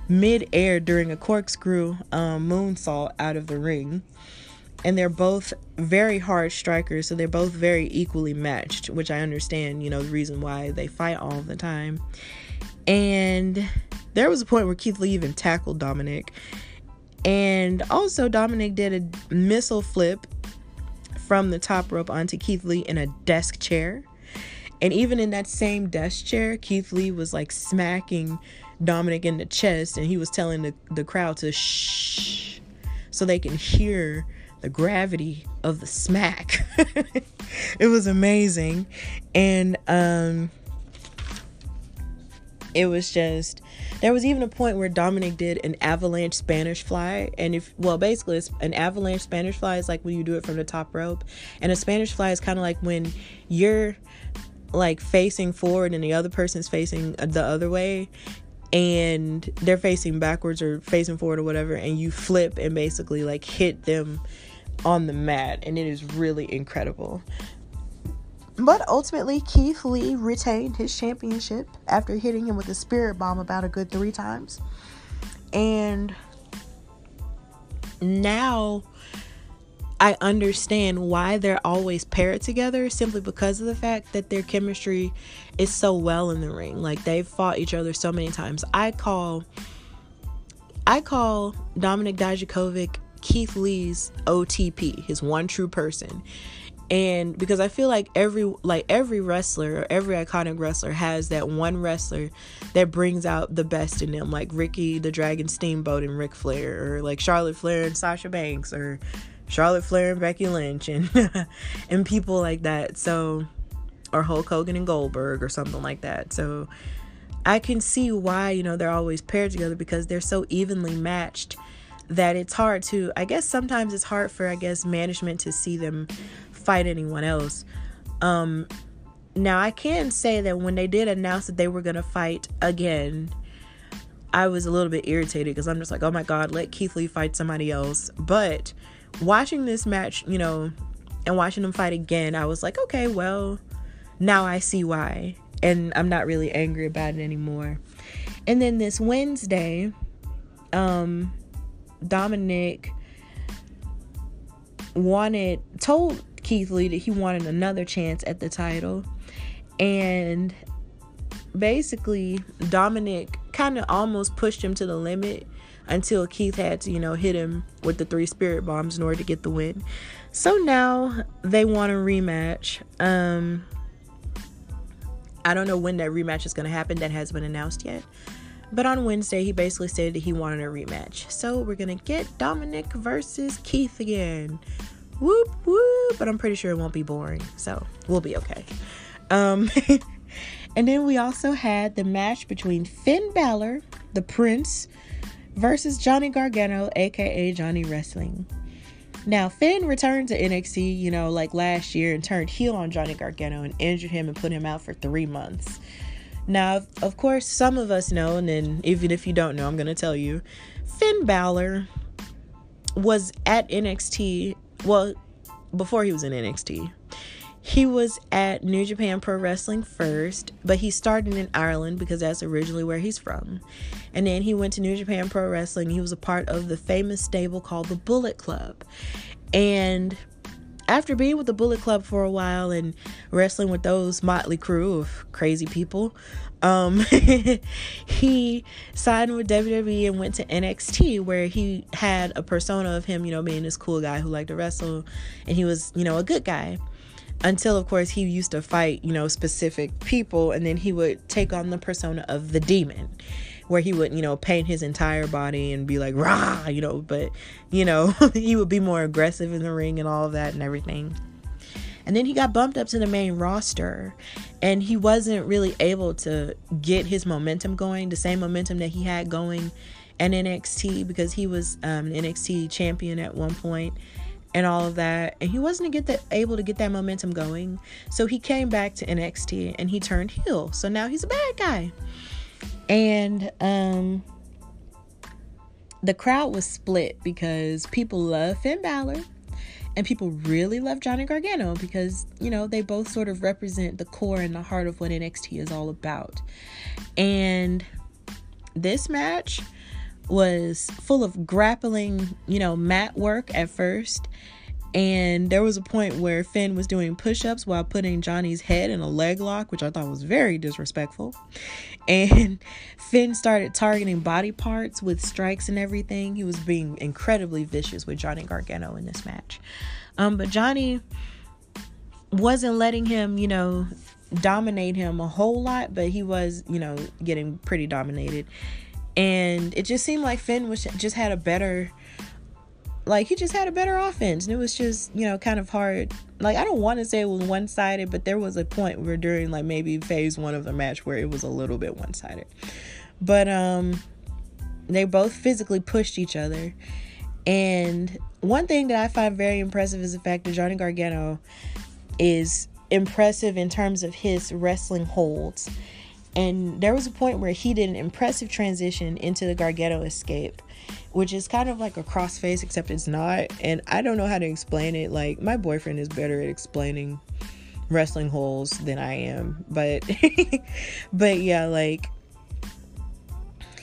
mid-air during a corkscrew moonsault out of the ring. And they're both very hard strikers, so they're both very equally matched, which I understand, the reason why they fight all the time. And there was a point where Keith Lee even tackled Dominik. And also Dominik did a missile flip from the top rope onto Keith Lee in a desk chair. And even in that same desk chair, Keith Lee was like smacking Dominik in the chest, and he was telling the crowd to shh so they can hear the gravity of the smack. It was amazing. And It was just, there was even a point where Dominic did an avalanche Spanish fly. And basically it's an avalanche Spanish fly is like when you do it from the top rope. And a Spanish fly is kind of like when you're like facing forward and the other person's facing the other way, and they're facing backwards or facing forward or whatever, and you flip and basically like hit them on the mat. And it is really incredible. But ultimately, Keith Lee retained his championship after hitting him with a spirit bomb about a good 3 times. And now I understand why they're always paired together, simply because of the fact that their chemistry is so well in the ring. Like, they've fought each other so many times. I call Dominik Dijakovic Keith Lee's OTP, his one true person. And because I feel like every wrestler or every iconic wrestler has that one wrestler that brings out the best in them, like Ricky the Dragon Steamboat and Ric Flair, or like Charlotte Flair and Sasha Banks, or Charlotte Flair and Becky Lynch, and and people like that. So, or Hulk Hogan and Goldberg or something like that. So I can see why, they're always paired together, because they're so evenly matched that it's hard to, I guess sometimes it's hard for, management to see them fight anyone else. Now I can say that when they did announce that they were gonna fight again, I was a little bit irritated, because I'm just like, oh my god, let Keith Lee fight somebody else. But watching this match, and watching them fight again, I was like, okay, well, now I see why, and I'm not really angry about it anymore. And then this Wednesday, Dominic told Keith Lee that he wanted another chance at the title, and basically Dominic kind of almost pushed him to the limit until Keith had to hit him with the 3 spirit bombs in order to get the win. So now they want a rematch. I don't know when that rematch is going to happen. That hasn't been announced yet. But on Wednesday, he basically said that he wanted a rematch. So we're going to get Dominic versus Keith again. Whoop, whoop. But I'm pretty sure it won't be boring. So we'll be okay. And then we also had the match between Finn Balor, the Prince, versus Johnny Gargano, aka Johnny Wrestling. Now, Finn returned to NXT, like last year, and turned heel on Johnny Gargano and injured him and put him out for 3 months. Now, of course, some of us know, and then even if you don't know, I'm going to tell you, Finn Balor was at NXT, well, before he was in NXT, he was at New Japan Pro Wrestling first, but he started in Ireland because that's originally where he's from. And then he went to New Japan Pro Wrestling. He was a part of the famous stable called the Bullet Club. And after being with the Bullet Club for a while and wrestling with those motley crew of crazy people, he signed with WWE and went to NXT, where he had a persona of him, being this cool guy who liked to wrestle, and he was, a good guy. Until, of course, he used to fight, specific people, and then he would take on the persona of the Demon, where he would, paint his entire body and be like, rah, but, he would be more aggressive in the ring and all of that and everything. And then he got bumped up to the main roster, and he wasn't really able to get his momentum going, the same momentum that he had going at NXT, because he was NXT champion at one point and all of that, and he wasn't able to get that momentum going. So he came back to NXT and he turned heel. So now he's a bad guy. And the crowd was split, because people love Finn Balor and people really love Johnny Gargano, because they both sort of represent the core and the heart of what NXT is all about. And this match was full of grappling, mat work at first. And there was a point where Finn was doing push-ups while putting Johnny's head in a leg lock, which I thought was very disrespectful. And Finn started targeting body parts with strikes and everything. He was being incredibly vicious with Johnny Gargano in this match. But Johnny wasn't letting him, dominate him a whole lot, but he was, getting pretty dominated. And it just seemed like Finn just had a better like, he just had a better offense. And it was just, kind of hard. Like, I don't want to say it was one-sided, but there was a point where during, like, maybe phase 1 of the match where it was a little bit one-sided. But they both physically pushed each other. And one thing that I find very impressive is the fact that Johnny Gargano is impressive in terms of his wrestling holds. And there was a point where he did an impressive transition into the Gargano escape, which is kind of like a crossface, except it's not. And I don't know how to explain it. Like, my boyfriend is better at explaining wrestling holds than I am. But yeah, like,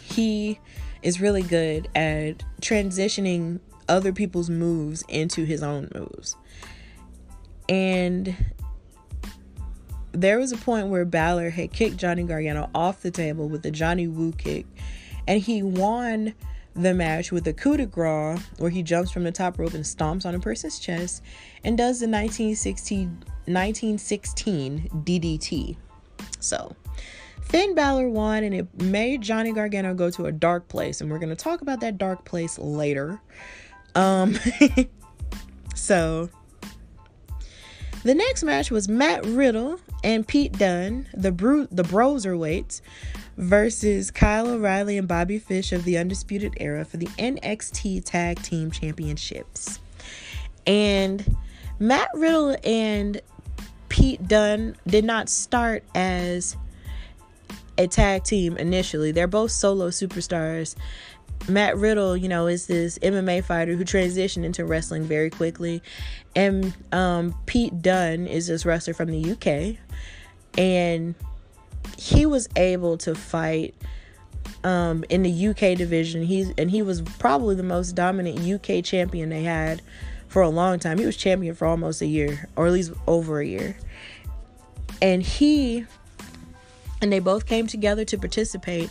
he is really good at transitioning other people's moves into his own moves. And there was a point where Balor had kicked Johnny Gargano off the table with the Johnny Woo kick, and he won the match with a coup de grace where he jumps from the top rope and stomps on a person's chest and does the 1916 DDT. So Finn Balor won, and it made Johnny Gargano go to a dark place, and we're going to talk about that dark place later. So the next match was Matt Riddle and Pete Dunne, the Broserweights, versus Kyle O'Reilly and Bobby Fish of the Undisputed Era for the NXT Tag Team Championships. And Matt Riddle and Pete Dunne did not start as a tag team initially. They're both solo superstars. Matt Riddle, is this MMA fighter who transitioned into wrestling very quickly. And Pete Dunne is this wrestler from the UK. And he was able to fight in the UK division. He was probably the most dominant UK champion they had for a long time. He was champion for almost a year, or at least over a year. And they both came together to participate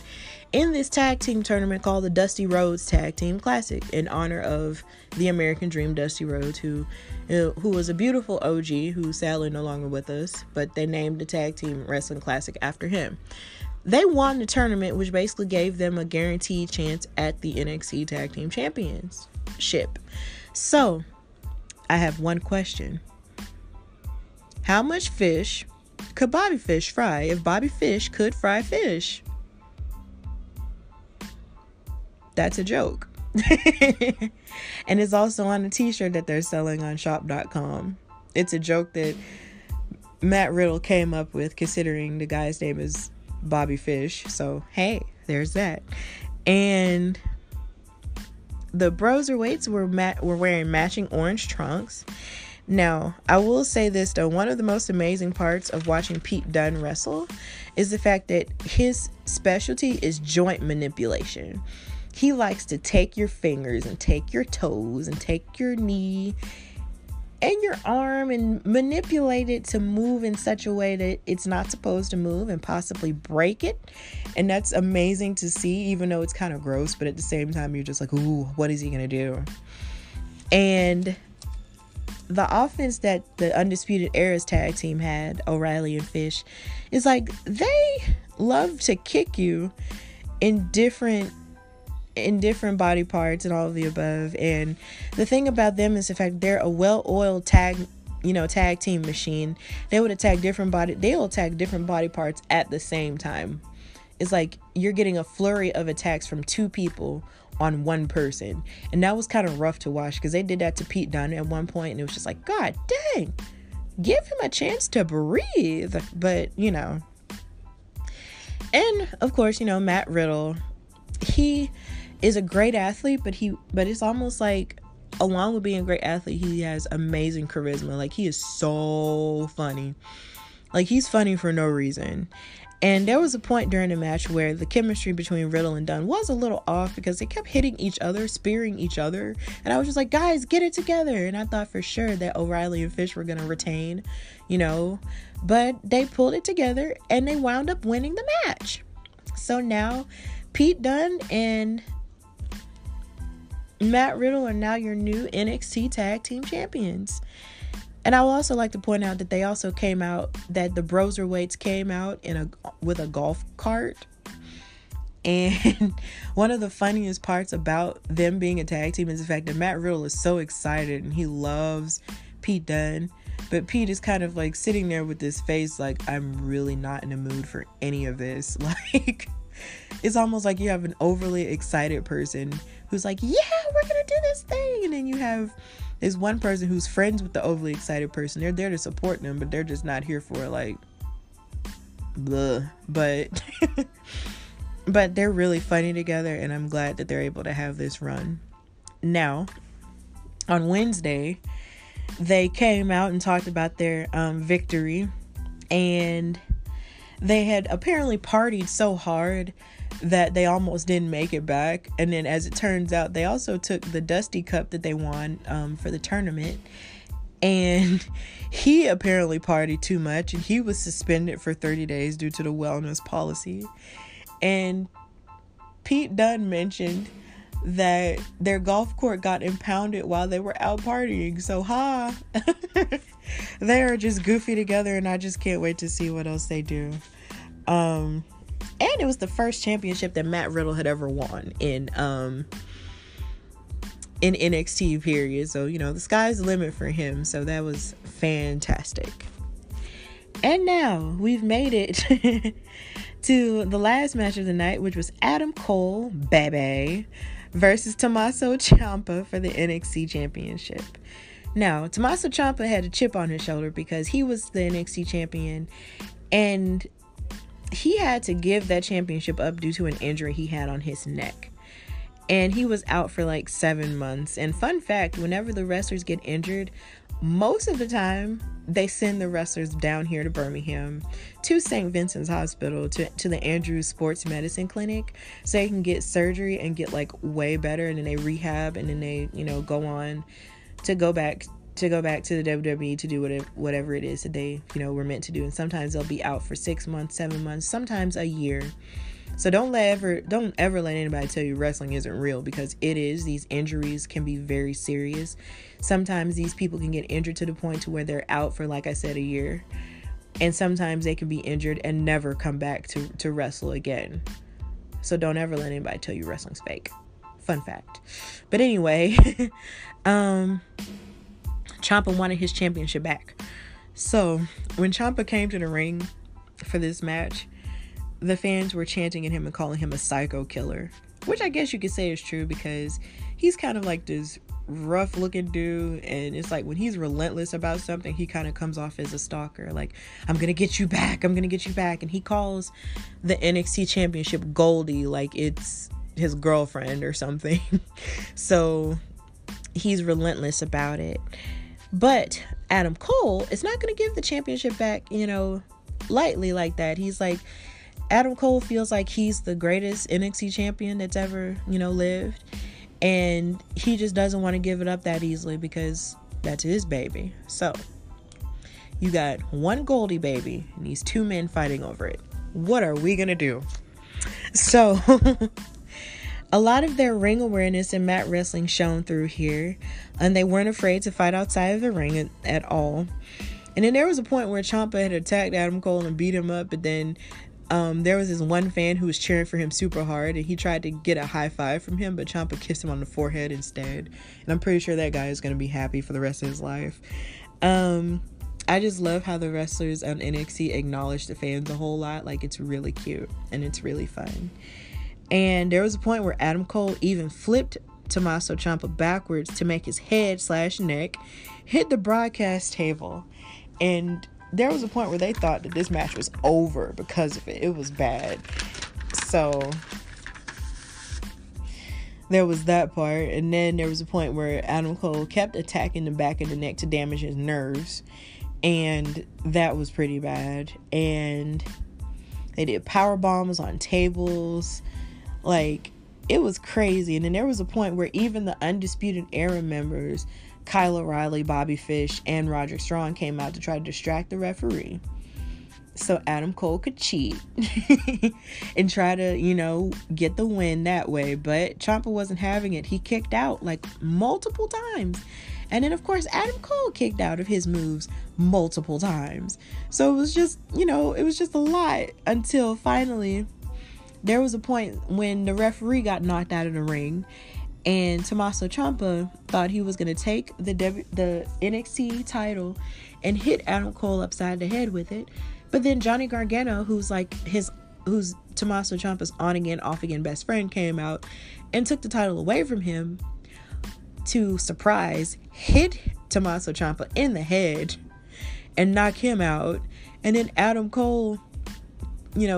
in this tag team tournament called the Dusty Rhodes Tag Team Classic in honor of the American Dream, Dusty Rhodes, who was a beautiful OG who's sadly no longer with us, but they named the Tag Team Wrestling Classic after him. They won the tournament, which basically gave them a guaranteed chance at the NXT Tag Team Championship. So, I have one question. How much fish could Bobby Fish fry if Bobby Fish could fry fish? That's a joke. And it's also on a t-shirt that they're selling on shop.com. It's a joke that Matt Riddle came up with, considering the guy's name is Bobby Fish. So, hey, there's that. And the Broserweights were wearing matching orange trunks. Now, I will say this, though. One of the most amazing parts of watching Pete Dunne wrestle is the fact that his specialty is joint manipulation. He likes to take your fingers and take your toes and take your knee and your arm and manipulate it to move in such a way that it's not supposed to move and possibly break it. And that's amazing to see, even though it's kind of gross, but at the same time, you're just like, ooh, what is he going to do? And the offense that the Undisputed Era's tag team had, O'Reilly and Fish, is like, they love to kick you in different body parts and all of the above. And the thing about them is the fact they're a well-oiled tag team machine. They'll attack different body parts at the same time. It's like you're getting a flurry of attacks from two people on one person. And that was kind of rough to watch, because they did that to Pete Dunne at one point, and it was just like, God dang, give him a chance to breathe. But, and of course, Matt Riddle, he is a great athlete, but it's almost like, along with being a great athlete, he has amazing charisma. Like, he is so funny. Like, he's funny for no reason. And there was a point during the match where the chemistry between Riddle and Dunne was a little off, because they kept hitting each other, spearing each other. And I was just like, guys, get it together. And I thought for sure that O'Reilly and Fish were going to retain, but they pulled it together and they wound up winning the match. So now Pete Dunne and Matt Riddle are now your new NXT Tag Team Champions. And I would also like to point out that the Broserweights came out with a golf cart. And one of the funniest parts about them being a tag team is the fact that Matt Riddle is so excited and he loves Pete Dunne. But Pete is kind of like sitting there with this face like, I'm really not in the mood for any of this. Like, it's almost like you have an overly excited person who's like, yeah, we're going to do this thing. And then you have this one person who's friends with the overly excited person. They're there to support them, but they're just not here for it. Like, blah. But, but they're really funny together, and I'm glad that they're able to have this run. Now, on Wednesday, they came out and talked about their victory, and they had apparently partied so hard that they almost didn't make it back. And then, as it turns out, they also took the Dusty Cup that they won for the tournament, and he apparently partied too much, and he was suspended for 30 days due to the wellness policy. And Pete Dunne mentioned that their golf court got impounded while they were out partying. So, they are just goofy together, and I just can't wait to see what else they do. And it was the first championship that Matt Riddle had ever won in NXT, period. So, you know, the sky's the limit for him. So that was fantastic. And now we've made it to the last match of the night, which was Adam Cole, baby, versus Tommaso Ciampa for the NXT Championship. Now, Tommaso Ciampa had a chip on his shoulder because he was the NXT champion, and he had to give that championship up due to an injury he had on his neck. And he was out for like 7 months. And fun fact, whenever the wrestlers get injured, most of the time they send the wrestlers down here to Birmingham to St. Vincent's Hospital, to the Andrews Sports Medicine Clinic, so they can get surgery and get like way better, and then they rehab, and then they, you know, go on to go back to the WWE to do whatever it is that they, you know, were meant to do. And sometimes they'll be out for 6 months, 7 months, sometimes a year. So don't ever let anybody tell you wrestling isn't real, because it is. These injuries can be very serious. Sometimes these people can get injured to the point to where they're out for, like I said, a year. And sometimes they can be injured and never come back to wrestle again. So don't ever let anybody tell you wrestling's fake. Fun fact. But anyway, Ciampa wanted his championship back. So when Ciampa came to the ring for this match, the fans were chanting at him and calling him a psycho killer, which I guess you could say is true, because he's kind of like this rough looking dude, and it's like when he's relentless about something, he kind of comes off as a stalker, like, I'm gonna get you back, and he calls the NXT championship Goldie like it's his girlfriend or something. So he's relentless about it. But Adam Cole is not gonna give the championship back, you know, lightly like that. He's like, Adam Cole feels like he's the greatest NXT champion that's ever, you know, lived. And he just doesn't want to give it up that easily, because that's his baby. So you got one Goldie baby and these two men fighting over it. What are we going to do? So a lot of their ring awareness and mat wrestling shone through here, and they weren't afraid to fight outside of the ring at all. And then there was a point where Ciampa had attacked Adam Cole and beat him up, but then there was this one fan who was cheering for him super hard, and he tried to get a high five from him, but Ciampa kissed him on the forehead instead. And I'm pretty sure that guy is going to be happy for the rest of his life. I just love how the wrestlers on NXT acknowledge the fans a whole lot. Like, it's really cute and it's really fun. And there was a point where Adam Cole even flipped Tommaso Ciampa backwards to make his head/neck hit the broadcast table. And there was a point where they thought that this match was over because of it. It was bad. So there was that part. And then there was a point where Adam Cole kept attacking the back of the neck to damage his nerves. And that was pretty bad. And they did power bombs on tables. Like, it was crazy. And then there was a point where even the Undisputed Era members, Kyle O'Reilly, Bobby Fish, and Roderick Strong, came out to try to distract the referee so Adam Cole could cheat and try to, you know, get the win that way. But Ciampa wasn't having it. He kicked out like multiple times. And then, of course, Adam Cole kicked out of his moves multiple times. So it was just, you know, it was just a lot until finally there was a point when the referee got knocked out of the ring, and Tommaso Ciampa thought he was going to take the NXT title and hit Adam Cole upside the head with it. But then Johnny Gargano, who's Tommaso Ciampa's on again, off again best friend, came out and took the title away from him to surprise hit Tommaso Ciampa in the head and knock him out. And then Adam Cole,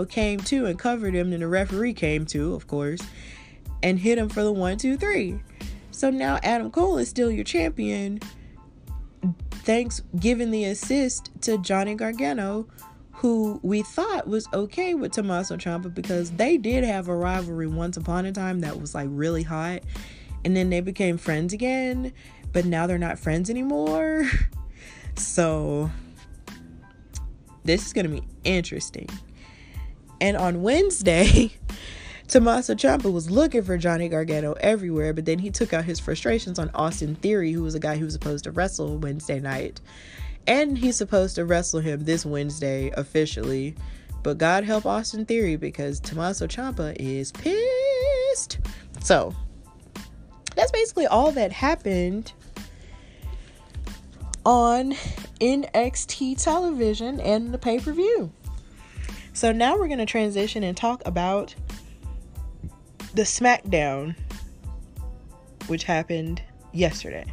came to and covered him, and the referee came to, of course, and hit him for the 1, 2, 3. So now Adam Cole is still your champion, thanks giving the assist to Johnny Gargano, who we thought was okay with Tommaso Ciampa because they did have a rivalry once upon a time that was like really hot, and then they became friends again, but now they're not friends anymore. So this is gonna be interesting. And on Wednesday, Tommaso Ciampa was looking for Johnny Gargano everywhere, but then he took out his frustrations on Austin Theory, who was a guy who was supposed to wrestle Wednesday night. And he's supposed to wrestle him this Wednesday officially. But God help Austin Theory, because Tommaso Ciampa is pissed. So that's basically all that happened on NXT television and the pay-per-view. So now we're going to transition and talk about the Smackdown, which happened yesterday.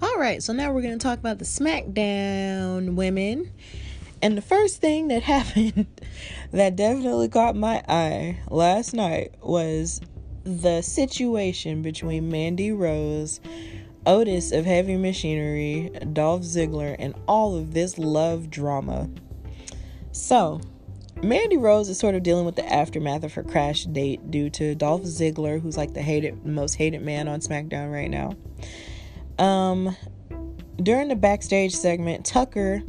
Alright, so now we're going to talk about the Smackdown women. And the first thing that happened that definitely caught my eye last night was the situation between Mandy Rose, Otis of Heavy Machinery, Dolph Ziggler, and all of this love drama. So, Mandy Rose is sort of dealing with the aftermath of her crash date due to Dolph Ziggler, who's like the most hated man on SmackDown right now. During the backstage segment, Tucker,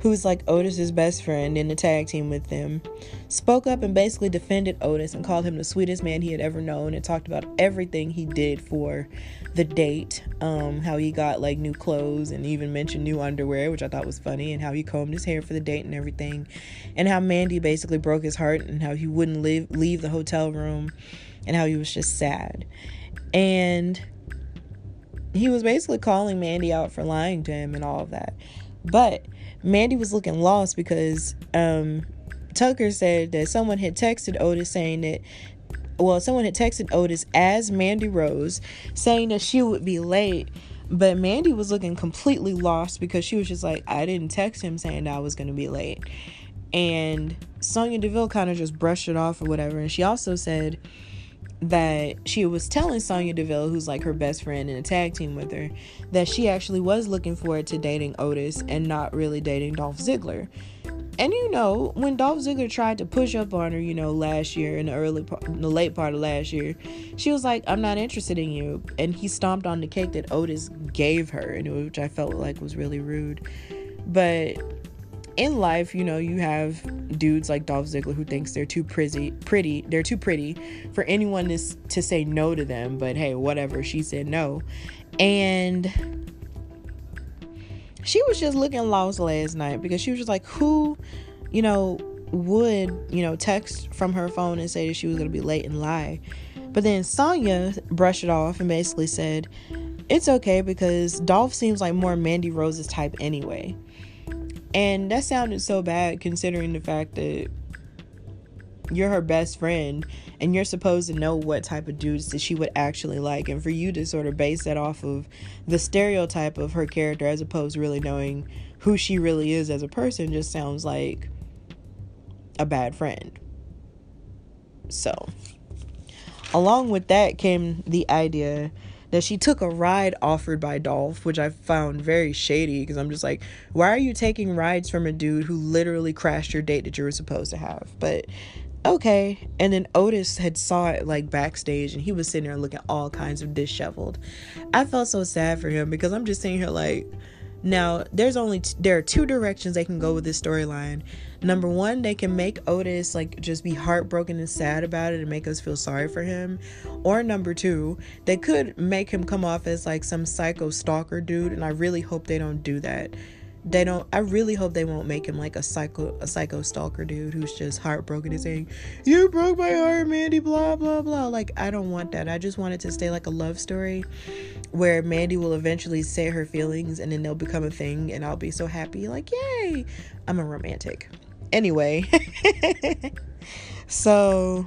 who's like Otis's best friend in the tag team with them, spoke up and basically defended Otis and called him the sweetest man he had ever known, and talked about everything he did for the date, how he got like new clothes and even mentioned new underwear, which I thought was funny, and how he combed his hair for the date and everything, and how Mandy basically broke his heart and how he wouldn't leave the hotel room and how he was just sad. And he was basically calling Mandy out for lying to him and all of that. But Mandy was looking lost because Tucker said that someone had texted Otis as Mandy Rose, saying that she would be late. But Mandy was looking completely lost because she was just like, I didn't text him saying that I was going to be late. And Sonya Deville kind of just brushed it off or whatever. And she also said that she was telling Sonya Deville, who's like her best friend in a tag team with her, that she actually was looking forward to dating Otis and not really dating Dolph Ziggler. And when Dolph Ziggler tried to push up on her, last year, in the late part of last year, she was like, I'm not interested in you. And he stomped on the cake that Otis gave her, which I felt like was really rude. But in life, you have dudes like Dolph Ziggler who thinks they're too pretty for anyone to say no to them. But hey, whatever, she said no. And she was just looking lost last night because she was just like, who, would, text from her phone and say that she was going to be late and lie. But then Sonya brushed it off and basically said, it's okay because Dolph seems like more Mandy Rose's type anyway. And that sounded so bad considering the fact that you're her best friend and you're supposed to know what type of dudes that she would actually like. And for you to sort of base that off of the stereotype of her character as opposed to really knowing who she really is as a person just sounds like a bad friend. So, along with that came the idea that she took a ride offered by Dolph, which I found very shady because I'm just like, why are you taking rides from a dude who literally crashed your date that you were supposed to have? But okay. And then Otis had saw it like backstage and he was sitting there looking all kinds of disheveled. I felt so sad for him because I'm just sitting here like, Now, there are two directions they can go with this storyline. Number one, they can make Otis like just be heartbroken and sad about it and make us feel sorry for him. Or number two, they could make him come off as like some psycho stalker dude, and I really hope they don't do that. I really hope they won't make him like a psycho stalker dude who's just heartbroken and saying, "You broke my heart, Mandy, blah blah blah." Like, I don't want that. I just want it to stay like a love story where Mandy will eventually say her feelings and then they'll become a thing, and I'll be so happy, like, yay, I'm a romantic. Anyway, so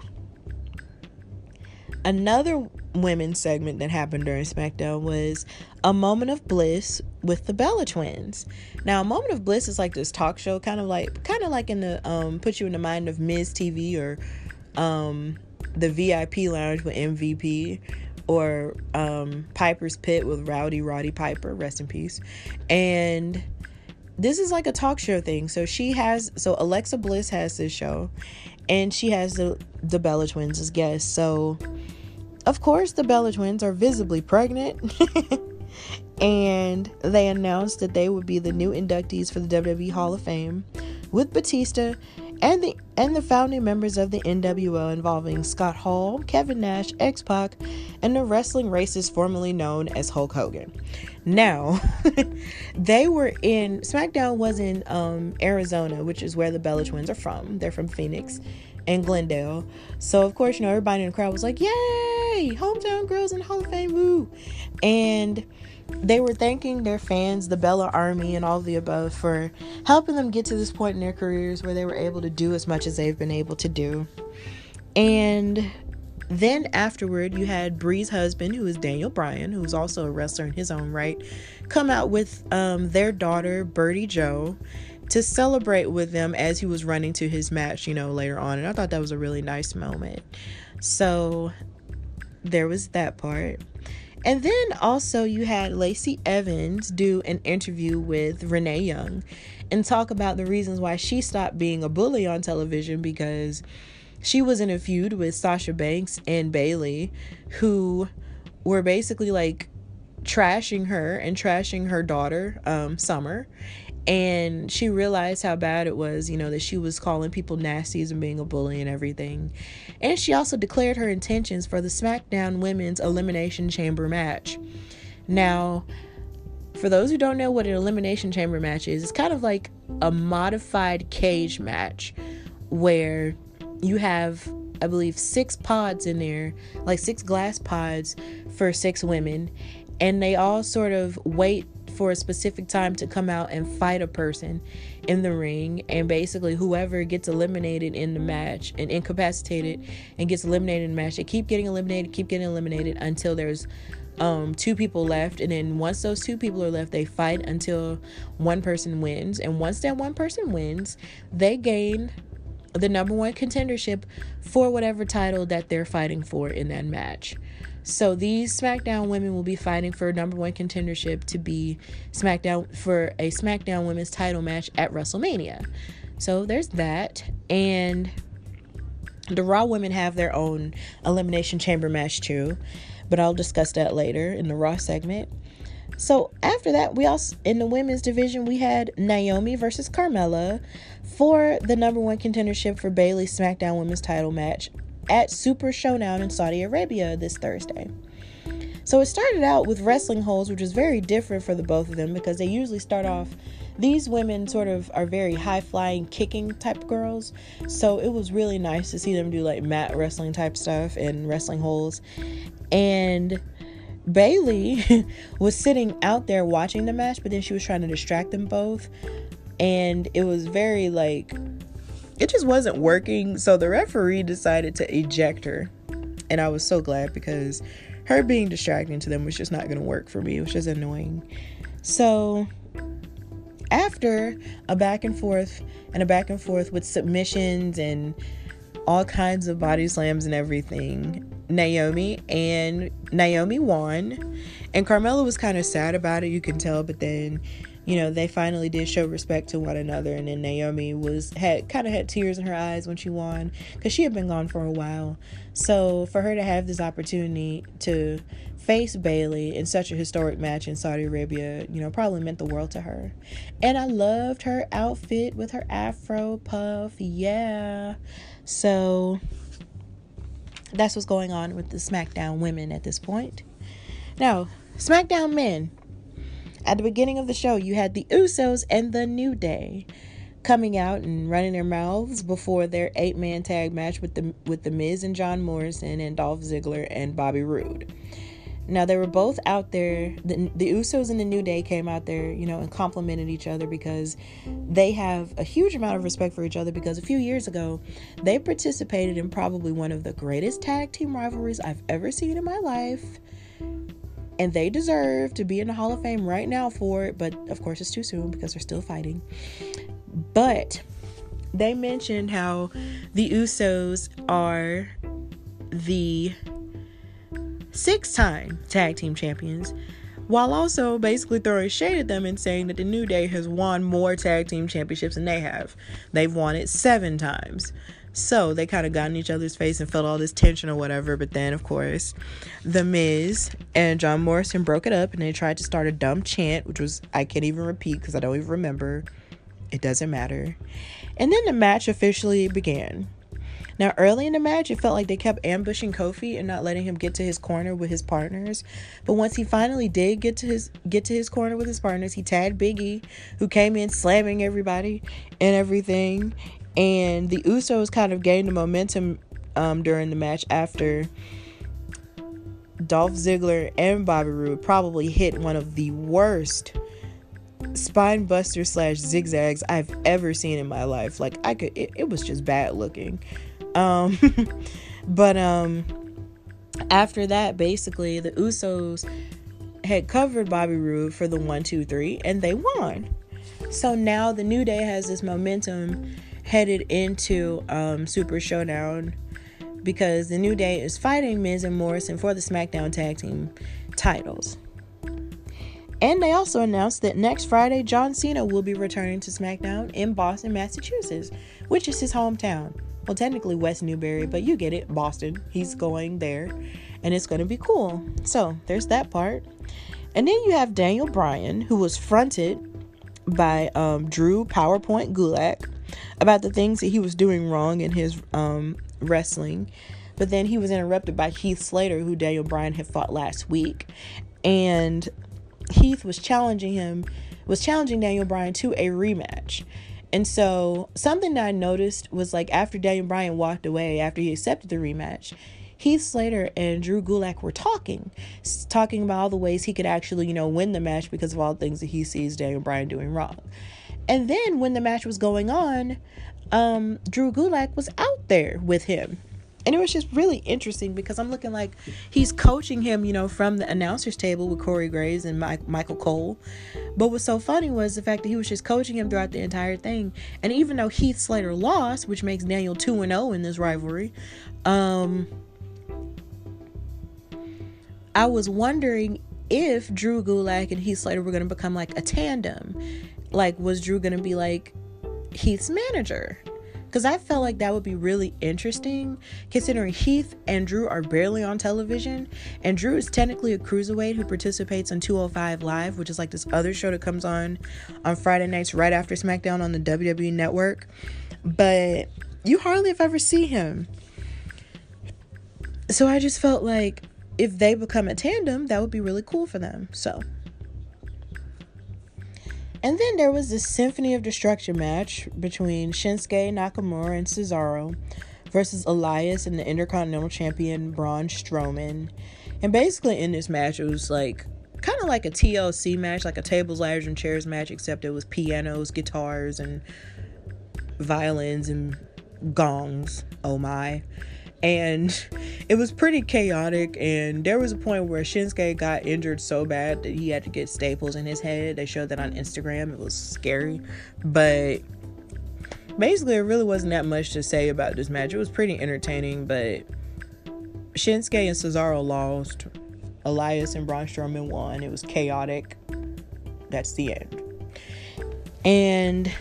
another women's segment that happened during Smackdown was a moment of bliss with the Bella twins. Now, a moment of bliss is like this talk show, kind of like in the put you in the mind of Ms. TV, or the VIP Lounge with MVP, or Piper's Pit with Roddy Piper, rest in peace. And this is like a talk show thing. So Alexa Bliss has this show, and she has the Bella twins as guests. So of course the Bella twins are visibly pregnant and they announced that they would be the new inductees for the WWE Hall of Fame, with Batista and the founding members of the NWO, involving Scott Hall, Kevin Nash, X-Pac, and the wrestling racist formerly known as Hulk Hogan. Now, Smackdown was in Arizona, which is where the Bella twins are from. They're from Phoenix and Glendale. So, of course, everybody in the crowd was like, yay, hometown girls in the Hall of Fame, woo. And they were thanking their fans, the Bella Army and all of the above, for helping them get to this point in their careers where they were able to do as much as they've been able to do. And then afterward, you had Bree's husband, who is Daniel Bryan, who's also a wrestler in his own right, come out with their daughter, Birdie Jo, to celebrate with them as he was running to his match, later on. And I thought that was a really nice moment. So there was that part. And then also you had Lacey Evans do an interview with Renee Young and talk about the reasons why she stopped being a bully on television, because she was in a feud with Sasha Banks and Bayley, who were basically like trashing her and trashing her daughter, Summer. And she realized how bad it was, that she was calling people nasties and being a bully and everything. And she also declared her intentions for the SmackDown Women's Elimination Chamber match. Now, for those who don't know what an Elimination Chamber match is, it's kind of like a modified cage match where you have, I believe, 6 pods in there, like 6 glass pods for 6 women. And they all sort of wait for a specific time to come out and fight a person in the ring, and basically whoever gets eliminated in the match and incapacitated and gets eliminated in the match, they keep getting eliminated until there's 2 people left, and then once those 2 people are left, they fight until one person wins. And once that one person wins, they gain the number 1 contendership for whatever title that they're fighting for in that match. So these SmackDown women will be fighting for a number 1 contendership to be for a SmackDown Women's title match at WrestleMania. So there's that. And the Raw women have their own Elimination Chamber match too, but I'll discuss that later in the Raw segment. So after that, we also, in the women's division, we had Naomi versus Carmella for the number 1 contendership for Bayley's SmackDown Women's title match at Super Showdown in Saudi Arabia this Thursday. So it started out with wrestling holds, which was very different for the both of them, because they usually start off, these women sort of are very high-flying, kicking type girls. So it was really nice to see them do like mat wrestling type stuff and wrestling holds. And Bayley was sitting out there watching the match, but then she was trying to distract them both. And it was very it just wasn't working. So the referee decided to eject her. And I was so glad, because her being distracting to them was just not going to work for me. It was just annoying. So after a back and forth with submissions and all kinds of body slams and everything, Naomi won. And Carmella was kind of sad about it, you can tell, but then they finally did show respect to one another, and then Naomi had tears in her eyes when she won, because she had been gone for a while. So for her to have this opportunity to face Bayley in such a historic match in Saudi Arabia, probably meant the world to her. And I loved her outfit with her afro puff. Yeah. So that's what's going on with the SmackDown women at this point. Now, SmackDown men. At the beginning of the show, you had the Usos and the New Day coming out and running their mouths before their 8-man tag match with the Miz and John Morrison and Dolph Ziggler and Bobby Roode. Now, they were both out there. The Usos and the New Day came out there, and complimented each other, because they have a huge amount of respect for each other, because a few years ago, they participated in probably one of the greatest tag team rivalries I've ever seen in my life. And they deserve to be in the Hall of Fame right now for it. But, of course, it's too soon because they're still fighting. But they mentioned how the Usos are the 6-time tag team champions, while also basically throwing shade at them and saying that the New Day has won more tag team championships than they have. They've won it 7 times. So they kind of got in each other's face and felt all this tension or whatever. But then, of course, The Miz and John Morrison broke it up, and they tried to start a dumb chant, which was, I can't even repeat because I don't even remember. It doesn't matter. And then the match officially began. Now, early in the match, it felt like they kept ambushing Kofi and not letting him get to his corner with his partners. But once he finally did get to his corner with his partners, he tagged Big E, who came in slamming everybody and everything. And the Usos kind of gained the momentum during the match after Dolph Ziggler and Bobby Roode probably hit one of the worst spine buster / zigzags I've ever seen in my life. Like, it was just bad looking. But after that, basically the Usos had covered Bobby Roode for the 1, 2, 3, and they won. So now the New Day has this momentum headed into Super Showdown, because the New Day is fighting Miz and Morrison for the SmackDown tag team titles. And they also announced that next Friday, John Cena will be returning to SmackDown in Boston, Massachusetts, which is his hometown. Well, technically West Newbury, but you get it, Boston. He's going there, and it's going to be cool. So there's that part. And then you have Daniel Bryan, who was fronted by Drew PowerPoint Gulak about the things that he was doing wrong in his wrestling. But then he was interrupted by Heath Slater, who Daniel Bryan had fought last week. And Heath was challenging Daniel Bryan to a rematch. And so something that I noticed was, like, after Daniel Bryan walked away, after he accepted the rematch, Heath Slater and Drew Gulak were talking about all the ways he could actually, win the match because of all the things that he sees Daniel Bryan doing wrong. And then when the match was going on, Drew Gulak was out there with him. And it was just really interesting, because I'm looking like he's coaching him, from the announcer's table with Corey Graves and Michael Cole. But what's so funny was the fact that he was just coaching him throughout the entire thing. And even though Heath Slater lost, which makes Daniel 2-0 in this rivalry, I was wondering if Drew Gulak and Heath Slater were going to become like a tandem. Like, was Drew going to be like Heath's manager? Because I felt like that would be really interesting, considering Heath and Drew are barely on television. And Drew is technically a cruiserweight who participates on 205 Live, which is like this other show that comes on Friday nights right after SmackDown on the WWE Network. But you hardly if ever see him. So I just felt like if they become a tandem, that would be really cool for them. So. And then there was this Symphony of Destruction match between Shinsuke Nakamura and Cesaro versus Elias and the Intercontinental Champion Braun Strowman. And basically in this match, it was like kind of like a TLC match, like a tables, ladders, and chairs match, except it was pianos, guitars, and violins and gongs. Oh my. And it was pretty chaotic, and there was a point where Shinsuke got injured so bad that he had to get staples in his head. They showed that on Instagram. It was scary. But basically, it really wasn't that much to say about this match. It was pretty entertaining, but Shinsuke and Cesaro lost. Elias and Braun Strowman won. It was chaotic. That's the end. And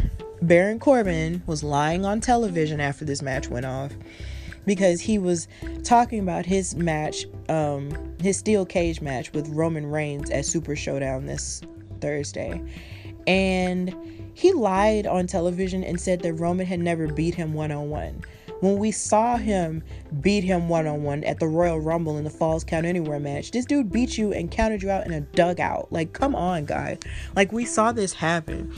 Baron Corbin was lying on television after this match went off, because he was talking about his match, his steel cage match with Roman Reigns at Super Showdown this Thursday. And he lied on television and said that Roman had never beat him one-on-one. When we saw him beat him one-on-one at the Royal Rumble in the Falls Count Anywhere match, this dude beat you and counted you out in a dugout. Like, come on, guy. Like, we saw this happen.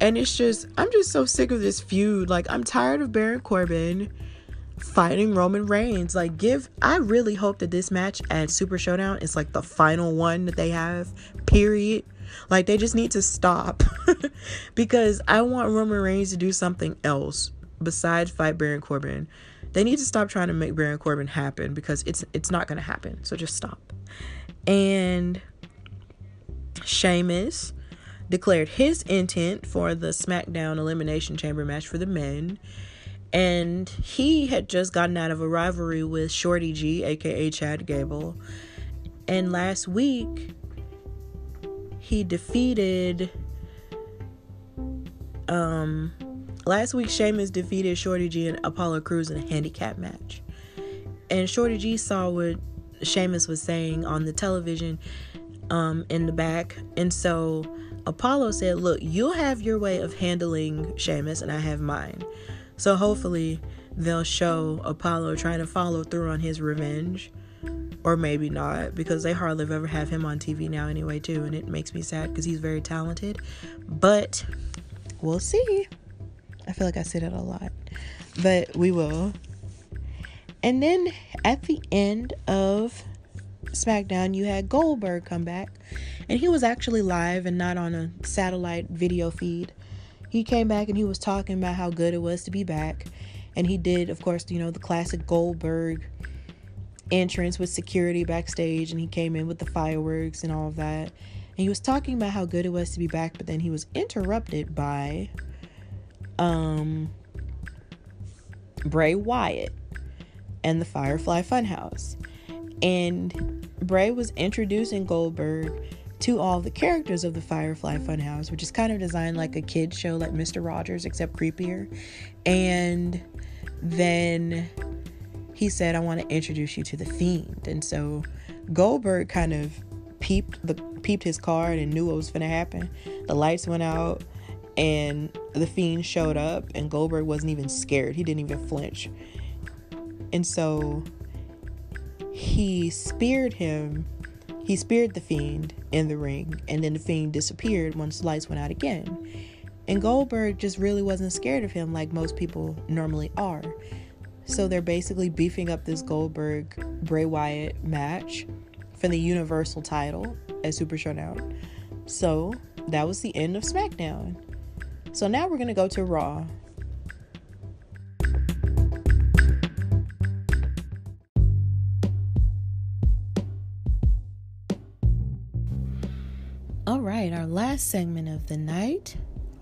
And it's just, I'm just so sick of this feud. Like, I'm tired of Baron Corbin fighting Roman Reigns. Like, I really hope that this match at Super Showdown is like the final one that they have, period. Like, they just need to stop. Because I want Roman Reigns to do something else besides fight Baron Corbin. They need to stop trying to make Baron Corbin happen, because it's not going to happen. So just stop. And Sheamus declared his intent for the Smackdown Elimination Chamber match for the men. And he had just gotten out of a rivalry with Shorty G, aka Chad Gable. And last week, he defeated... Last week, Sheamus defeated Shorty G and Apollo Crews in a handicap match. And Shorty G saw what Sheamus was saying on the television in the back. And so Apollo said, look, you'll have your way of handling Sheamus and I have mine. So hopefully they'll show Apollo trying to follow through on his revenge. Or maybe not, because they hardly ever have him on TV now anyway, too. And it makes me sad because he's very talented. But we'll see. I feel like I say that a lot, but we will. And then at the end of SmackDown, you had Goldberg come back, and he was actually live and not on a satellite video feed. He came back and he was talking about how good it was to be back. And he did, of course, the classic Goldberg entrance with security backstage, and he came in with the fireworks and all of that. And he was talking about how good it was to be back, but then he was interrupted by Bray Wyatt and the Firefly Funhouse. And Bray was introducing Goldberg to all the characters of the Firefly Funhouse, which is kind of designed like a kid's show, like Mr. Rogers, except creepier. And then he said, I want to introduce you to the Fiend. And so Goldberg kind of peeped his card and knew what was going to happen. The lights went out and the Fiend showed up, and Goldberg wasn't even scared. He didn't even flinch. And so he speared the Fiend in the ring, and then the Fiend disappeared once the lights went out again. And Goldberg just really wasn't scared of him like most people normally are. So they're basically beefing up this Goldberg-Bray Wyatt match for the Universal title at Super Showdown. So that was the end of SmackDown. So now we're going to go to Raw. All right, our last segment of the night,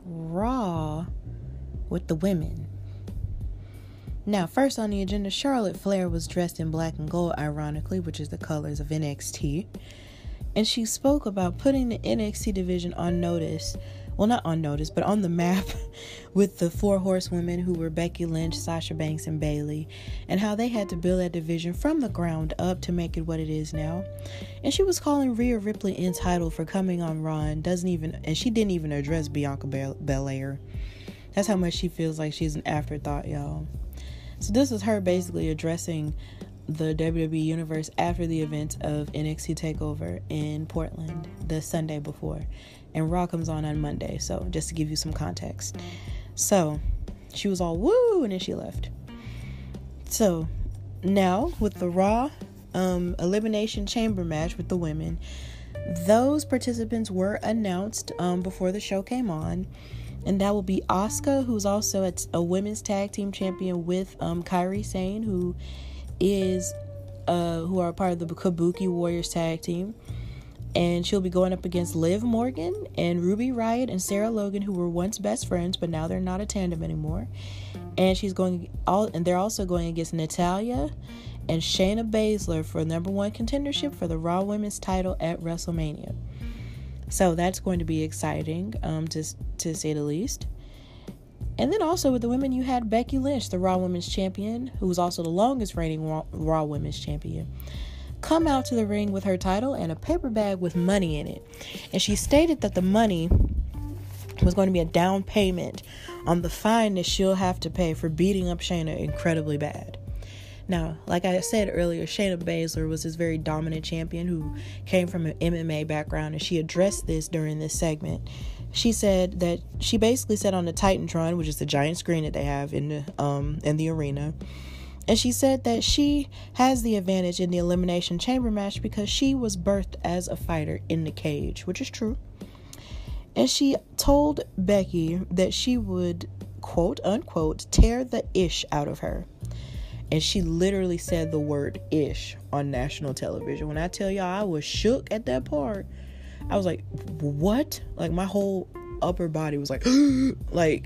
Raw with the women. Now, first on the agenda, Charlotte Flair was dressed in black and gold, ironically, which is the colors of NXT. And she spoke about putting the NXT division on notice. Well, not on notice, but on the map with the 4 horsewomen who were Becky Lynch, Sasha Banks, and Bayley, and how they had to build that division from the ground up to make it what it is now. And she was calling Rhea Ripley entitled for coming on Raw, and she didn't even address Bianca Bel Air. That's how much she feels like she's an afterthought, y'all. So this was her basically addressing the WWE Universe after the events of NXT Takeover in Portland the Sunday before. And Raw comes on Monday, so just to give you some context. So she was all woo, and then she left. So now with the Raw Elimination Chamber match with the women, those participants were announced before the show came on. And that will be Asuka, who's also a women's tag team champion with Kairi Sane, who are part of the Kabuki Warriors tag team. And she'll be going up against Liv Morgan and Ruby Riott and Sarah Logan, who were once best friends, but now they're not a tandem anymore. And they're also going against Natalya and Shayna Baszler for #1 contendership for the Raw Women's title at WrestleMania. So that's going to be exciting, to say the least. And then also with the women, you had Becky Lynch, the Raw Women's Champion, who was also the longest reigning Raw Women's Champion, come out to the ring with her title and a paper bag with money in it. And she stated that the money was going to be a down payment on the fine that she'll have to pay for beating up Shayna incredibly bad. Now, like I said earlier, Shayna Baszler was this very dominant champion who came from an MMA background, and she addressed this during this segment. She said that she basically said on the Titantron, which is the giant screen that they have in the arena, and she said that she has the advantage in the Elimination Chamber match because she was birthed as a fighter in the cage, which is true. And she told Becky that she would, quote unquote, tear the ish out of her. And she literally said the word ish on national television. When I tell y'all I was shook at that part, I was like, what? Like, my whole upper body was like, like,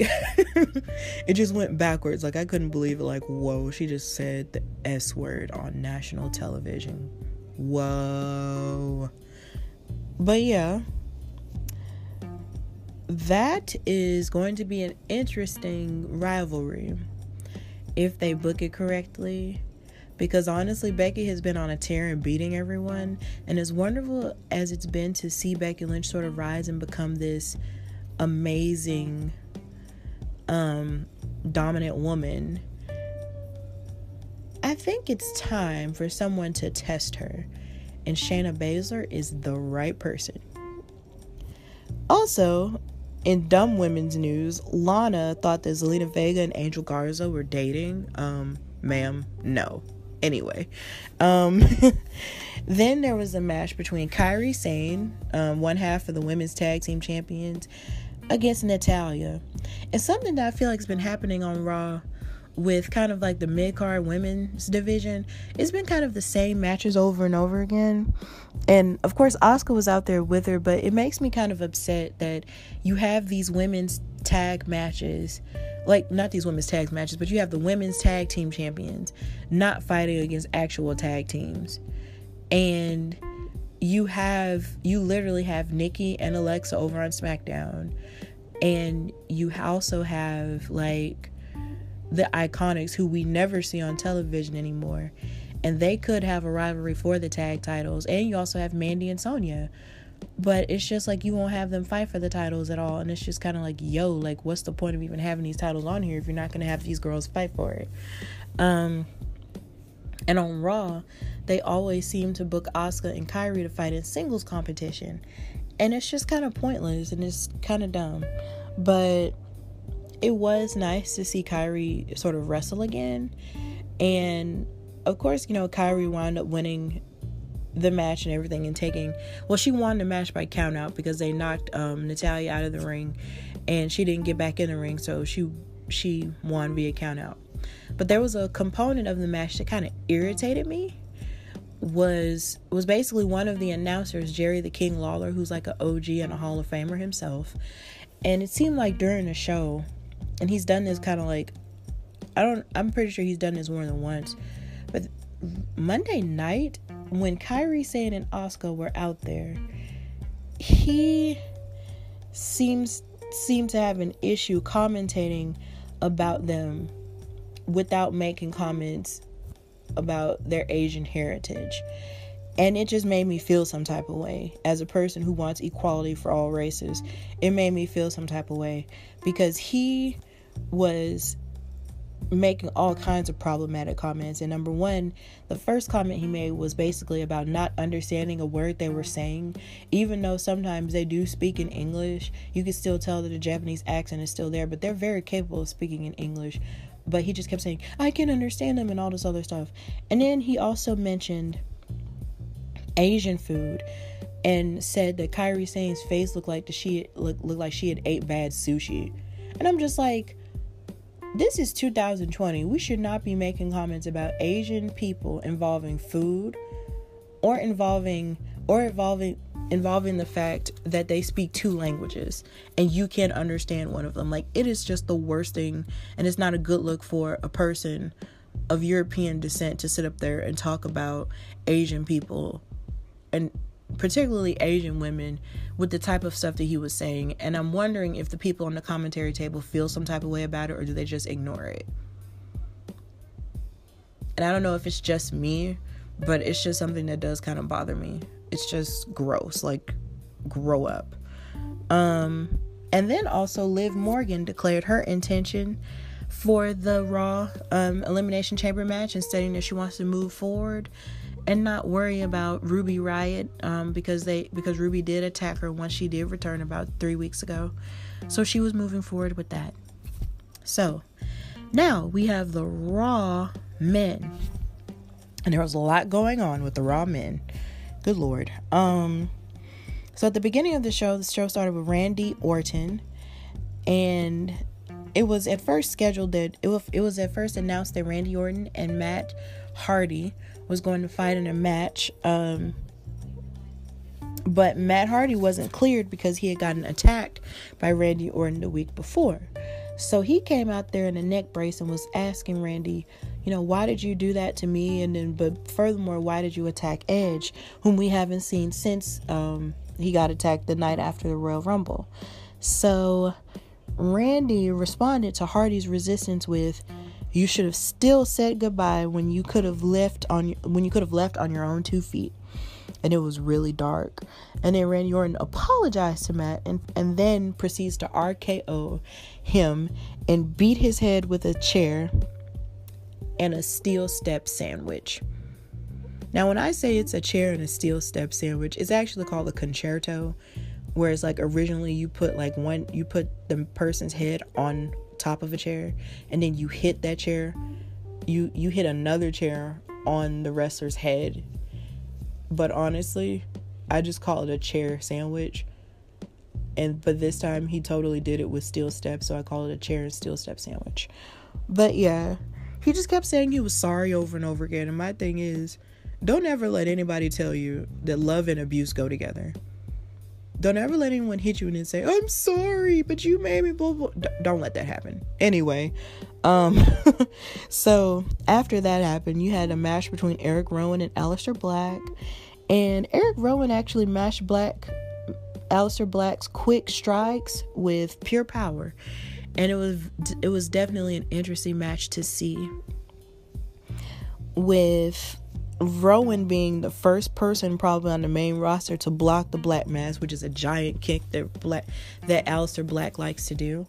it just went backwards. Like, I couldn't believe it. Like, whoa, she just said the S word on national television. Whoa. But yeah, that is going to be an interesting rivalry if they book it correctly, because honestly, Becky has been on a tear and beating everyone, and as wonderful as it's been to see Becky Lynch sort of rise and become this amazing dominant woman, I think it's time for someone to test her, and Shayna Baszler is the right person. Also, in dumb women's news, Lana thought that Zelina Vega and Angel Garza were dating. Ma'am, no. Anyway, then there was a match between Kairi Sane, one half of the women's tag team champions, against Natalya. And something that I feel like has been happening on Raw with kind of like the mid-card women's division, it's been kind of the same matches over and over again. And of course, Asuka was out there with her, but it makes me kind of upset that you have these women's tag matches, like not these women's tag matches, but you have the women's tag team champions not fighting against actual tag teams. And you literally have Nikki and Alexa over on Smackdown, and you also have like the Iconics, who we never see on television anymore, and they could have a rivalry for the tag titles. And you also have Mandy and Sonya, but it's just like you won't have them fight for the titles at all. And it's just kind of like, yo, like, what's the point of even having these titles on here if you're not going to have these girls fight for it? And on Raw, they always seem to book Asuka and Kairi to fight in singles competition, and it's just kind of pointless and it's kind of dumb. But it was nice to see Kairi sort of wrestle again. And of course, you know, Kairi wound up winning the match and everything, and she won the match by count out because they knocked Natalya out of the ring, and she didn't get back in the ring, so she won via count out. But there was a component of the match that kind of irritated me, was basically one of the announcers, Jerry the King Lawler, who's like an OG and a Hall of Famer himself. And it seemed like during the show, and he's done this kind of like, I'm pretty sure he's done this more than once, but Monday night, when Kairi Sane and Asuka were out there, he seemed to have an issue commentating about them without making comments about their Asian heritage. And it just made me feel some type of way. As a person who wants equality for all races, it made me feel some type of way, because he was making all kinds of problematic comments. And number one, the first comment he made was basically about not understanding a word they were saying. Even though sometimes they do speak in English, you can still tell that the Japanese accent is still there, but they're very capable of speaking in English. But he just kept saying, I can understand them, and all this other stuff. And then he also mentioned Asian food and said that Kairi Sane's face looked like she had ate bad sushi. And I'm just like, this is 2020. We should not be making comments about Asian people involving food or involving the fact that they speak two languages and you can't understand one of them. Like, it is just the worst thing, and it's not a good look for a person of European descent to sit up there and talk about Asian people and particularly Asian women, with the type of stuff that he was saying. And I'm wondering if the people on the commentary table feel some type of way about it, or do they just ignore it? And I don't know if it's just me, but it's just something that does kind of bother me. It's just gross. Like, grow up. And then also Liv Morgan declared her intention for the Raw Elimination Chamber match, and stating that she wants to move forward and not worry about Ruby Riott, because Ruby did attack her once she did return about 3 weeks ago. So she was moving forward with that. So now we have the Raw men, and there was a lot going on with the Raw men. Good Lord. So at the beginning of the show started with Randy Orton, and it was at first scheduled that it was at first announced that Randy Orton and Matt Hardy was going to fight in a match, but Matt Hardy wasn't cleared because he had gotten attacked by Randy Orton the week before. So he came out there in a neck brace and was asking Randy, why did you do that to me? But furthermore, why did you attack Edge, whom we haven't seen since he got attacked the night after the Royal Rumble? So Randy responded to Hardy's resistance with, "You should have still said goodbye when you could have left on your own 2 feet." And it was really dark. And then Randy Orton apologized to Matt and then proceeds to RKO him and beat his head with a chair and a steel step sandwich. Now, when I say it's a chair and a steel step sandwich, it's actually called a concerto, whereas like originally you put the person's head on top of a chair, and then you hit that chair, you hit another chair on the wrestler's head. But honestly, I just call it a chair sandwich. But this time he totally did it with steel steps, so I call it a chair and steel step sandwich. But yeah, he just kept saying he was sorry over and over again. And my thing is, don't ever let anybody tell you that love and abuse go together. Don't ever let anyone hit you and then say, "I'm sorry, but you made me blah, blah." Don't let that happen. Anyway, so after that happened, you had a match between Eric Rowan and Aleister Black. And Eric Rowan actually matched Aleister Black's quick strikes with pure power. And it was definitely an interesting match to see, with Rowan being the first person probably on the main roster to block the Black Mass, which is a giant kick that Aleister Black likes to do.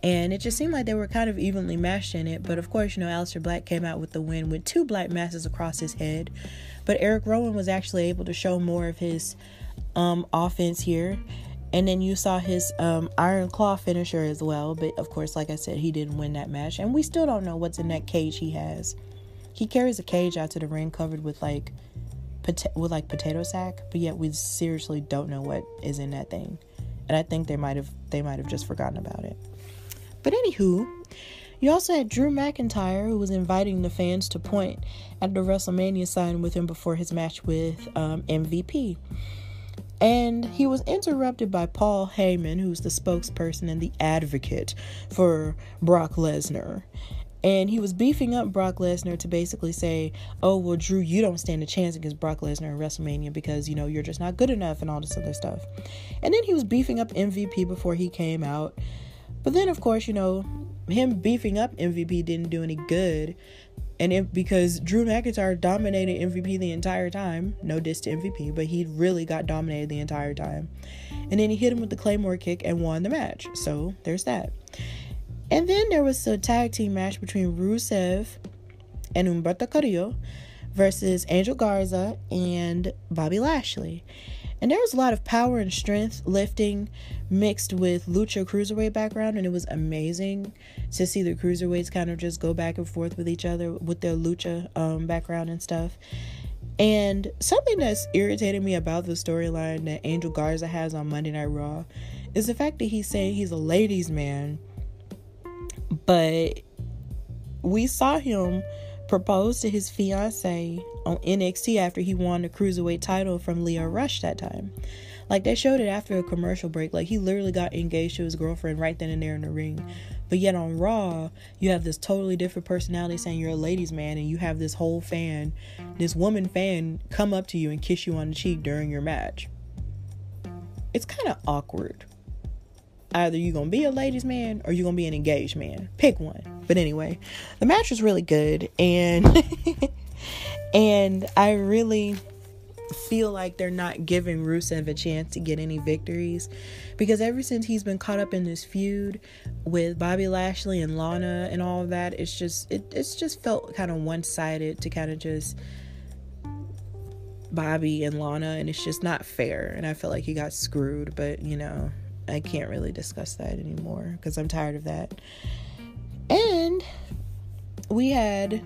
And it just seemed like they were kind of evenly matched in it. But of course, Aleister Black came out with the win with 2 Black Masses across his head. But Eric Rowan was actually able to show more of his offense here. And then you saw his Iron Claw finisher as well. But of course, like I said, he didn't win that match. And we still don't know what's in that cage he has. He carries a cage out to the ring covered with potato sack, but yet we seriously don't know what is in that thing. And I think they might have just forgotten about it. But anywho, you also had Drew McIntyre, who was inviting the fans to point at the WrestleMania sign with him before his match with MVP. And he was interrupted by Paul Heyman, who's the spokesperson and the advocate for Brock Lesnar. And he was beefing up Brock Lesnar to basically say, "Oh, well, Drew, you don't stand a chance against Brock Lesnar in WrestleMania because, you're just not good enough," and all this other stuff. And then he was beefing up MVP before he came out. But then, of course, him beefing up MVP didn't do any good. And because Drew McIntyre dominated MVP the entire time. No diss to MVP, but he really got dominated the entire time. And then he hit him with the Claymore kick and won the match. So there's that. And then there was a tag team match between Rusev and Humberto Carrillo versus Angel Garza and Bobby Lashley. And there was a lot of power and strength lifting mixed with Lucha Cruiserweight background. And it was amazing to see the Cruiserweights kind of just go back and forth with each other with their Lucha background and stuff. And something that's irritated me about the storyline that Angel Garza has on Monday Night Raw is the fact that he's saying he's a ladies' man. But we saw him propose to his fiancée on NXT after he won the Cruiserweight title from Lio Rush that time. Like, they showed it after a commercial break. Like, he literally got engaged to his girlfriend right then and there in the ring. But yet on Raw, you have this totally different personality saying you're a ladies' man, and you have this whole fan, this woman fan, come up to you and kiss you on the cheek during your match. It's kind of awkward. Either you're going to be a ladies' man or you're going to be an engaged man. Pick one. But anyway, the match was really good. And and I really feel like they're not giving Rusev a chance to get any victories, because ever since he's been caught up in this feud with Bobby Lashley and Lana and all of that, it's just felt kind of one-sided to kind of just Bobby and Lana, and it's just not fair, and I feel like he got screwed. But I can't really discuss that anymore because I'm tired of that. And we had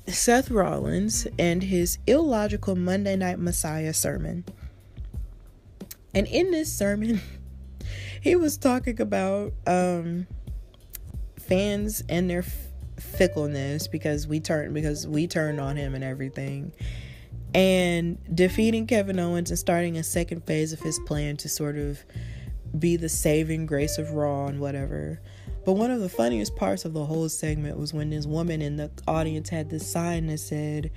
Seth Rollins and his illogical Monday Night Messiah sermon. And in this sermon, he was talking about fans and their fickleness because we turned on him and everything, and defeating Kevin Owens and starting a second phase of his plan to sort of be the saving grace of Raw and whatever. But one of the funniest parts of the whole segment was when this woman in the audience had this sign that said,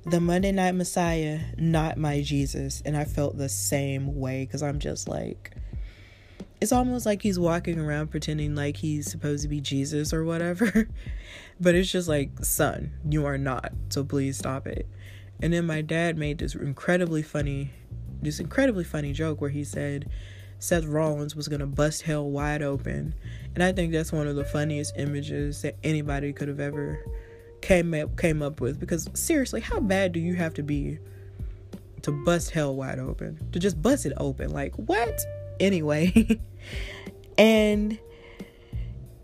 "The Monday Night Messiah, not my Jesus." And I felt the same way, because I'm just like, it's almost like he's walking around pretending like he's supposed to be Jesus or whatever. But it's just like, son, you are not. So please stop it. And then my dad made this incredibly funny joke where he said Seth Rollins was going to bust hell wide open. And I think that's one of the funniest images that anybody could have ever came up with. Because seriously, how bad do you have to be to bust hell wide open? To just bust it open? Like, what? Anyway. And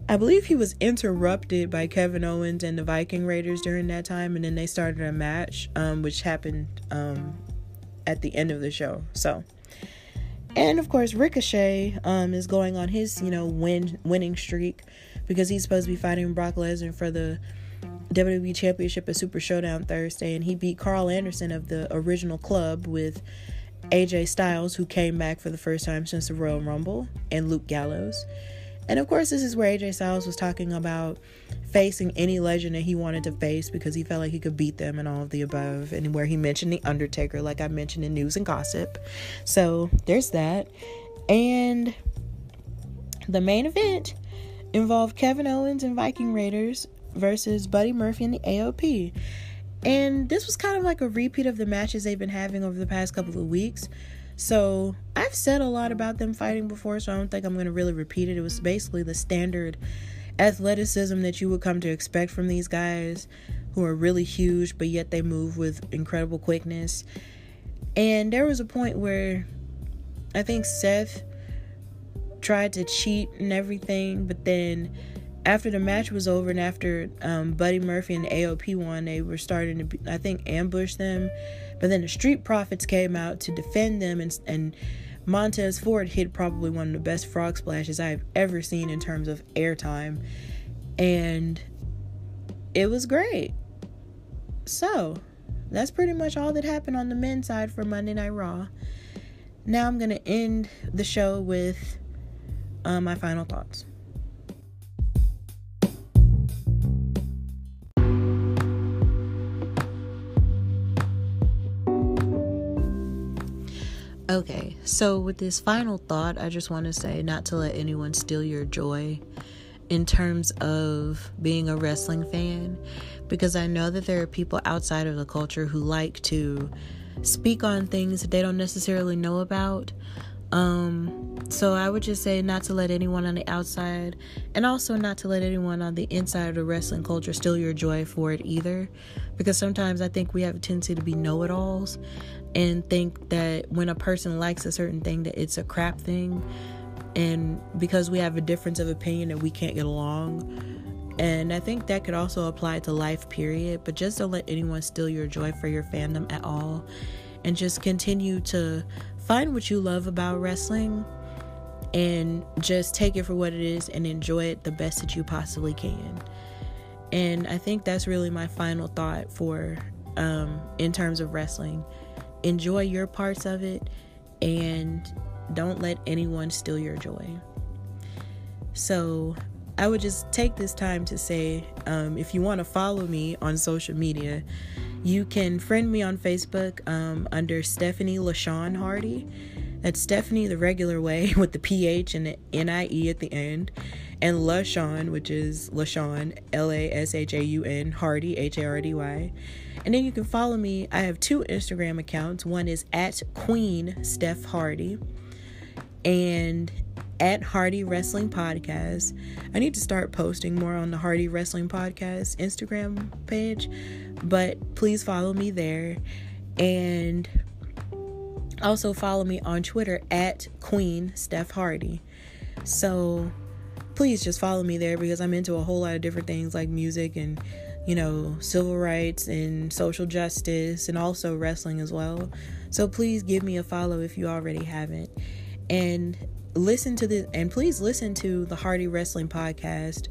I believe he was interrupted by Kevin Owens and the Viking Raiders during that time. And then they started a match, which happened at the end of the show. So, and of course, Ricochet is going on his, winning streak, because he's supposed to be fighting Brock Lesnar for the WWE Championship at Super Showdown Thursday, and he beat Carl Anderson of the original club with AJ Styles, who came back for the first time since the Royal Rumble, and Luke Gallows. And of course, this is where AJ Styles was talking about facing any legend that he wanted to face because he felt like he could beat them and all of the above, and where he mentioned The Undertaker, like I mentioned in News and Gossip. So there's that. And the main event involved Kevin Owens and Viking Raiders versus Buddy Murphy and the AOP. And this was kind of like a repeat of the matches they've been having over the past couple of weeks. So I've said a lot about them fighting before, so I don't think I'm going to really repeat it. It was basically the standard athleticism that you would come to expect from these guys, who are really huge, but yet they move with incredible quickness. And there was a point where I think Seth tried to cheat and everything, but then after the match was over and after Buddy Murphy and the AOP won, they were starting to, I think, ambush them. But then the Street Profits came out to defend them, and Montez Ford hit probably one of the best frog splashes I've ever seen in terms of airtime. And it was great. So that's pretty much all that happened on the men's side for Monday Night Raw. Now I'm going to end the show with my final thoughts. Okay, so with this final thought, I just want to say not to let anyone steal your joy in terms of being a wrestling fan, because I know that there are people outside of the culture who like to speak on things that they don't necessarily know about. So I would just say not to let anyone on the outside, and also not to let anyone on the inside of the wrestling culture steal your joy for it either, because sometimes I think we have a tendency to be know-it-alls and think that when a person likes a certain thing that it's a crap thing, and because we have a difference of opinion that we can't get along. And I think that could also apply to life, period. But just don't let anyone steal your joy for your fandom at all, and just continue to find what you love about wrestling and just take it for what it is and enjoy it the best that you possibly can. And I think that's really my final thought for in terms of wrestling. Enjoy your parts of it, and don't let anyone steal your joy. So I would just take this time to say, if you want to follow me on social media, you can friend me on Facebook under Stephanie LaShawn Hardy. That's Stephanie the regular way with the PH and the NIE at the end, and LaShawn, which is LaShawn, LaShaun, Hardy, HARDY. And then you can follow me. I have 2 Instagram accounts. One is at Queen Steph Hardy and at Hardy Wrestling Podcast. I need to start posting more on the Hardy Wrestling Podcast Instagram page, but please follow me there. And also follow me on Twitter at Queen Steph Hardy. So please just follow me there, because I'm into a whole lot of different things like music and, civil rights and social justice, and also wrestling as well. So please give me a follow if you already haven't. And please listen to the Hardy Wrestling Podcast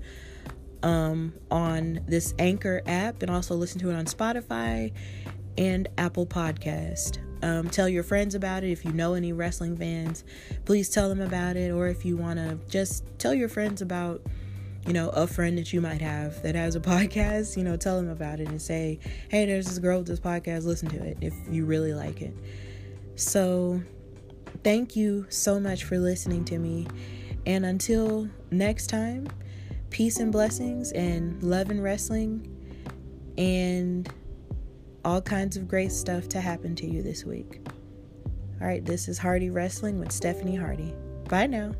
on this Anchor app, and also listen to it on Spotify and Apple Podcast. Tell your friends about it. If you know any wrestling fans, please tell them about it. Or if you want to just tell your friends about, a friend that you might have that has a podcast, tell them about it and say, hey, there's this girl with this podcast, listen to it if you really like it. So thank you so much for listening to me. And until next time, peace and blessings and love and wrestling and all kinds of great stuff to happen to you this week. All right, this is Hardy Wrestling with Stephanie Hardy. Bye now.